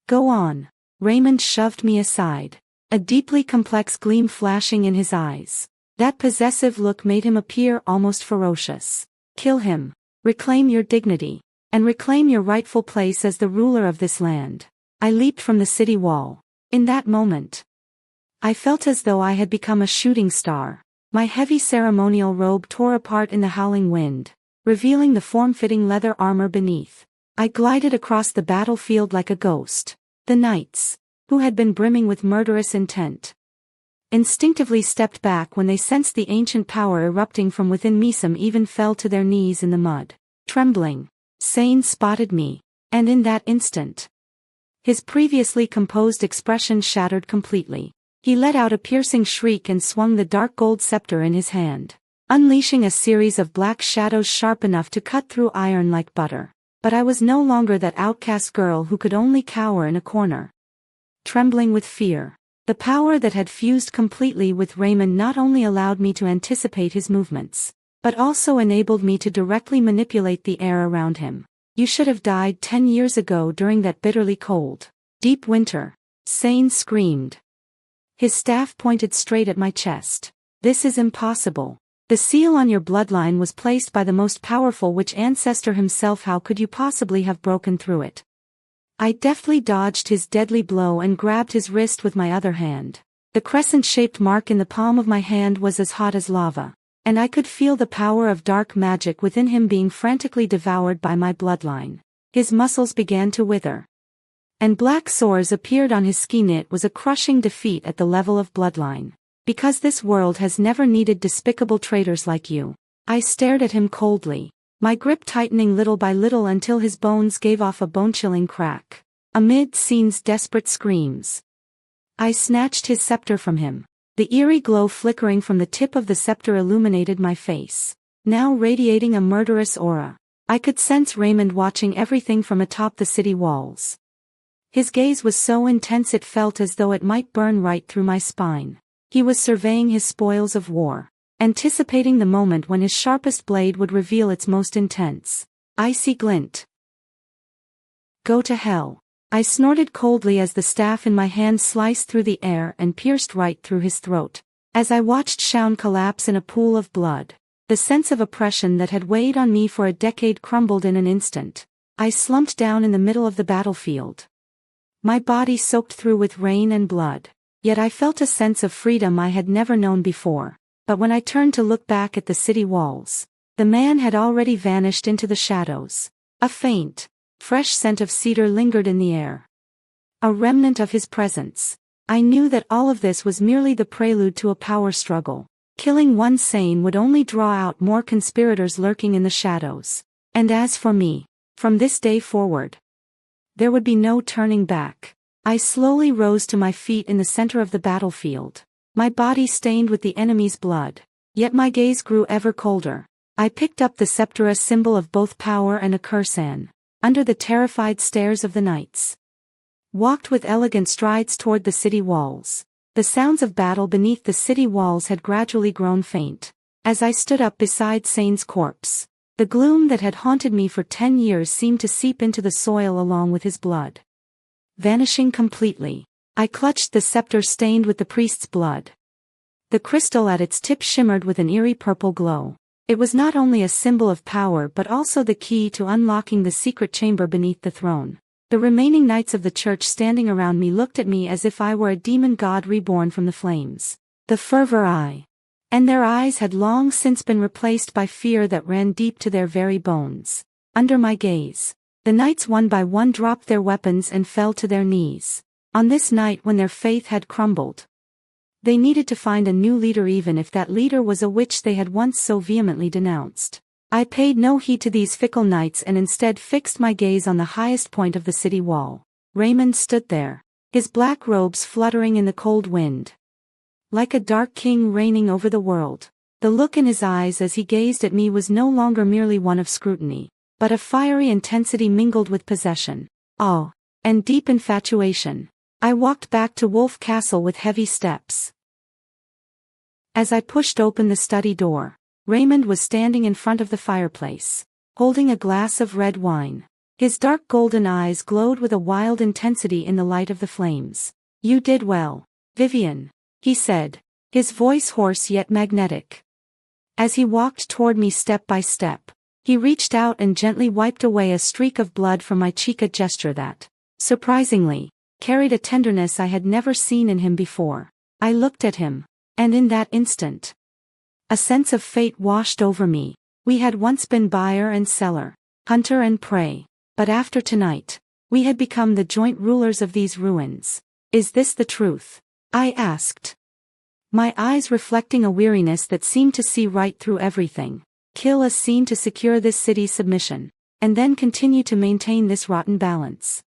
"Go on." Raymond shoved me aside, a deeply complex gleam flashing in his eyes. That possessive look made him appear almost ferocious. "Kill him. Reclaim your dignity, and reclaim your rightful place as the ruler of this land." I leaped from the city wall. In that moment, I felt as though I had become a shooting star. My heavy ceremonial robe tore apart in the howling wind, revealing the form-fitting leather armor beneath. I glided across the battlefield like a ghost. The knights, who had been brimming with murderous intent, instinctively stepped back when they sensed the ancient power erupting from within me. Some even fell to their knees in the mud. Trembling, Sane spotted me, and in that instant, his previously composed expression shattered completely. He let out a piercing shriek and swung the dark gold scepter in his hand, unleashing a series of black shadows sharp enough to cut through iron like butter. But I was no longer that outcast girl who could only cower in a corner. Trembling with fear, the power that had fused completely with Raymond not only allowed me to anticipate his movements, but also enabled me to directly manipulate the air around him. You should have died 10 years ago during that bitterly cold, deep winter, Sane screamed. His staff pointed straight at my chest. This is impossible. The seal on your bloodline was placed by the most powerful witch ancestor himself. How could you possibly have broken through it? I deftly dodged his deadly blow and grabbed his wrist with my other hand. The crescent-shaped mark in the palm of my hand was as hot as lava, and I could feel the power of dark magic within him being frantically devoured by my bloodline. His muscles began to wither, and black sores appeared on his skin. It was a crushing defeat at the level of bloodline, because this world has never needed despicable traitors like you. I stared at him coldly, my grip tightening little by little until his bones gave off a bone-chilling crack. Amid Sane's desperate screams, I snatched his scepter from him. The eerie glow flickering from the tip of the scepter illuminated my face, now radiating a murderous aura. I could sense Raymond watching everything from atop the city walls. His gaze was so intense it felt as though it might burn right through my spine. He was surveying his spoils of war, anticipating the moment when his sharpest blade would reveal its most intense, icy glint. Go to hell. I snorted coldly as the staff in my hand sliced through the air and pierced right through his throat. As I watched Shaun collapse in a pool of blood, the sense of oppression that had weighed on me for a decade crumbled in an instant. I slumped down in the middle of the battlefield, my body soaked through with rain and blood. Yet I felt a sense of freedom I had never known before. But when I turned to look back at the city walls, the man had already vanished into the shadows. A faint, fresh scent of cedar lingered in the air, a remnant of his presence. I knew that all of this was merely the prelude to a power struggle. Killing one Sane would only draw out more conspirators lurking in the shadows. And as for me, from this day forward, there would be no turning back. I slowly rose to my feet in the center of the battlefield, my body stained with the enemy's blood. Yet my gaze grew ever colder. I picked up the scepter, a symbol of both power and a curse, and, under the terrified stares of the knights, walked with elegant strides toward the city walls. The sounds of battle beneath the city walls had gradually grown faint. As I stood up beside Sane's corpse, the gloom that had haunted me for 10 years seemed to seep into the soil along with his blood, vanishing completely. I clutched the scepter stained with the priest's blood. The crystal at its tip shimmered with an eerie purple glow. It was not only a symbol of power but also the key to unlocking the secret chamber beneath the throne. The remaining knights of the church standing around me looked at me as if I were a demon god reborn from the flames. The fervor and their eyes had long since been replaced by fear that ran deep to their very bones. Under my gaze, the knights one by one dropped their weapons and fell to their knees. On this night when their faith had crumbled, they needed to find a new leader, even if that leader was a witch they had once so vehemently denounced. I paid no heed to these fickle knights and instead fixed my gaze on the highest point of the city wall. Raymond stood there, his black robes fluttering in the cold wind, like a dark king reigning over the world. The look in his eyes as he gazed at me was no longer merely one of scrutiny, but a fiery intensity mingled with possession, awe, and deep infatuation. I walked back to Wolf Castle with heavy steps. As I pushed open the study door, Raymond was standing in front of the fireplace, holding a glass of red wine. His dark golden eyes glowed with a wild intensity in the light of the flames. "You did well, Vivian," he said, his voice hoarse yet magnetic. As he walked toward me step by step, he reached out and gently wiped away a streak of blood from my cheek, a gesture that, surprisingly, carried a tenderness I had never seen in him before. I looked at him, and in that instant, a sense of fate washed over me. We had once been buyer and seller, hunter and prey, but after tonight, we had become the joint rulers of these ruins. "Is this the truth?" I asked. my eyes reflecting a weariness that seemed to see right through everything. Kill a scene to secure this city's submission, and then continue to maintain this rotten balance.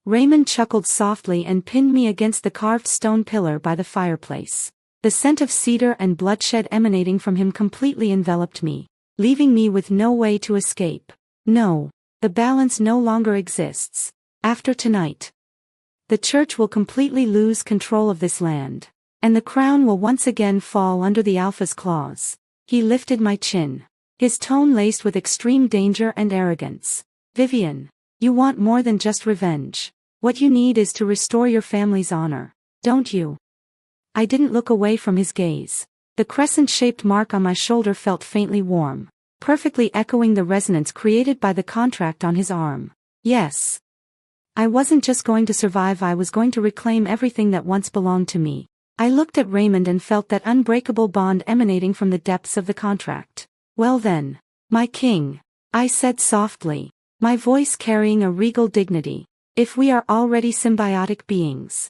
Raymond chuckled softly and pinned me against the carved stone pillar by the fireplace. The scent of cedar and bloodshed emanating from him completely enveloped me, leaving me with no way to escape. No, the balance no longer exists. After tonight, the church will completely lose control of this land, and the crown will once again fall under the Alpha's claws. He lifted my chin, his tone laced with extreme danger and arrogance. Vivian, you want more than just revenge. What you need is to restore your family's honor, don't you? I didn't look away from his gaze. The crescent-shaped mark on my shoulder felt faintly warm, perfectly echoing the resonance created by the contract on his arm. Yes. I wasn't just going to survive, I was going to reclaim everything that once belonged to me. I looked at Raymond and felt that unbreakable bond emanating from the depths of the contract. Well then, my king, I said softly, my voice carrying a regal dignity, if we are already symbiotic beings,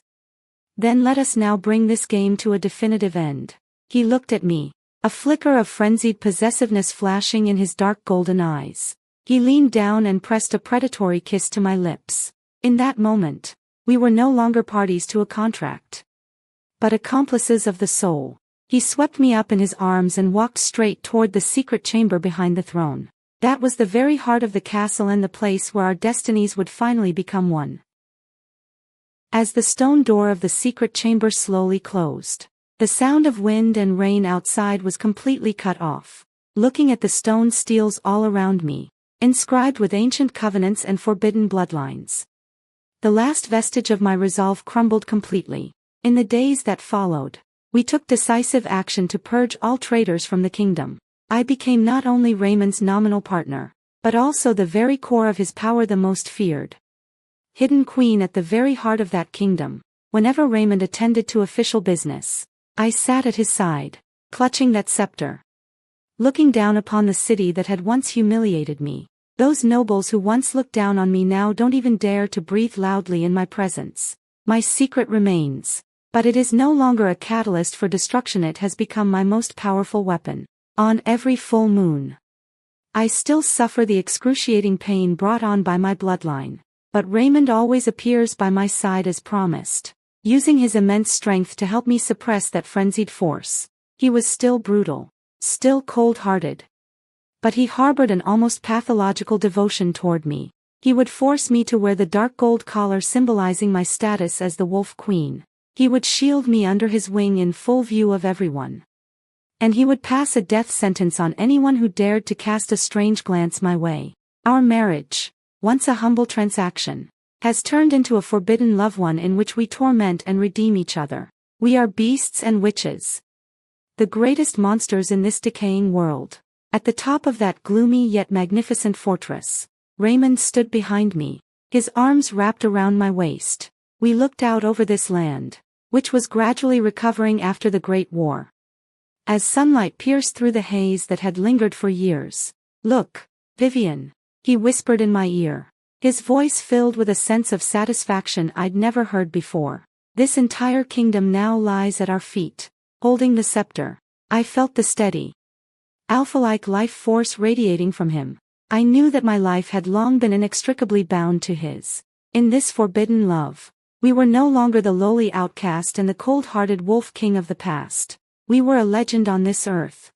then let us now bring this game to a definitive end. He looked at me, a flicker of frenzied possessiveness flashing in his dark golden eyes. He leaned down and pressed a predatory kiss to my lips. In that moment, we were no longer parties to a contract, but accomplices of the soul. He swept me up in his arms and walked straight toward the secret chamber behind the throne. That was the very heart of the castle and the place where our destinies would finally become one. As the stone door of the secret chamber slowly closed, the sound of wind and rain outside was completely cut off. Looking at the stone steels all around me, inscribed with ancient covenants and forbidden bloodlines, the last vestige of my resolve crumbled completely. In the days that followed, we took decisive action to purge all traitors from the kingdom. I became not only Raymond's nominal partner, but also the very core of his power, the most feared hidden queen at the very heart of that kingdom. Whenever Raymond attended to official business, I sat at his side, clutching that scepter, looking down upon the city that had once humiliated me. Those nobles who once looked down on me now don't even dare to breathe loudly in my presence. My secret remains, but it is no longer a catalyst for destruction, it has become my most powerful weapon. On every full moon, I still suffer the excruciating pain brought on by my bloodline, but Raymond always appears by my side as promised, using his immense strength to help me suppress that frenzied force. He was still brutal, still cold-hearted, but he harbored an almost pathological devotion toward me. He would force me to wear the dark gold collar symbolizing my status as the Wolf Queen. He would shield me under his wing in full view of everyone, and he would pass a death sentence on anyone who dared to cast a strange glance my way. Our marriage, once a humble transaction, has turned into a forbidden love, one in which we torment and redeem each other. We are beasts and witches, the greatest monsters in this decaying world. At the top of that gloomy yet magnificent fortress, Raymond stood behind me, his arms wrapped around my waist. We looked out over this land, which was gradually recovering after the Great War, as sunlight pierced through the haze that had lingered for years. Look, Vivian, he whispered in my ear, his voice filled with a sense of satisfaction I'd never heard before. This entire kingdom now lies at our feet. Holding the scepter, I felt the steady, alpha-like life force radiating from him. I knew that my life had long been inextricably bound to his. In this forbidden love, we were no longer the lowly outcast and the cold-hearted wolf king of the past. We were a legend on this earth,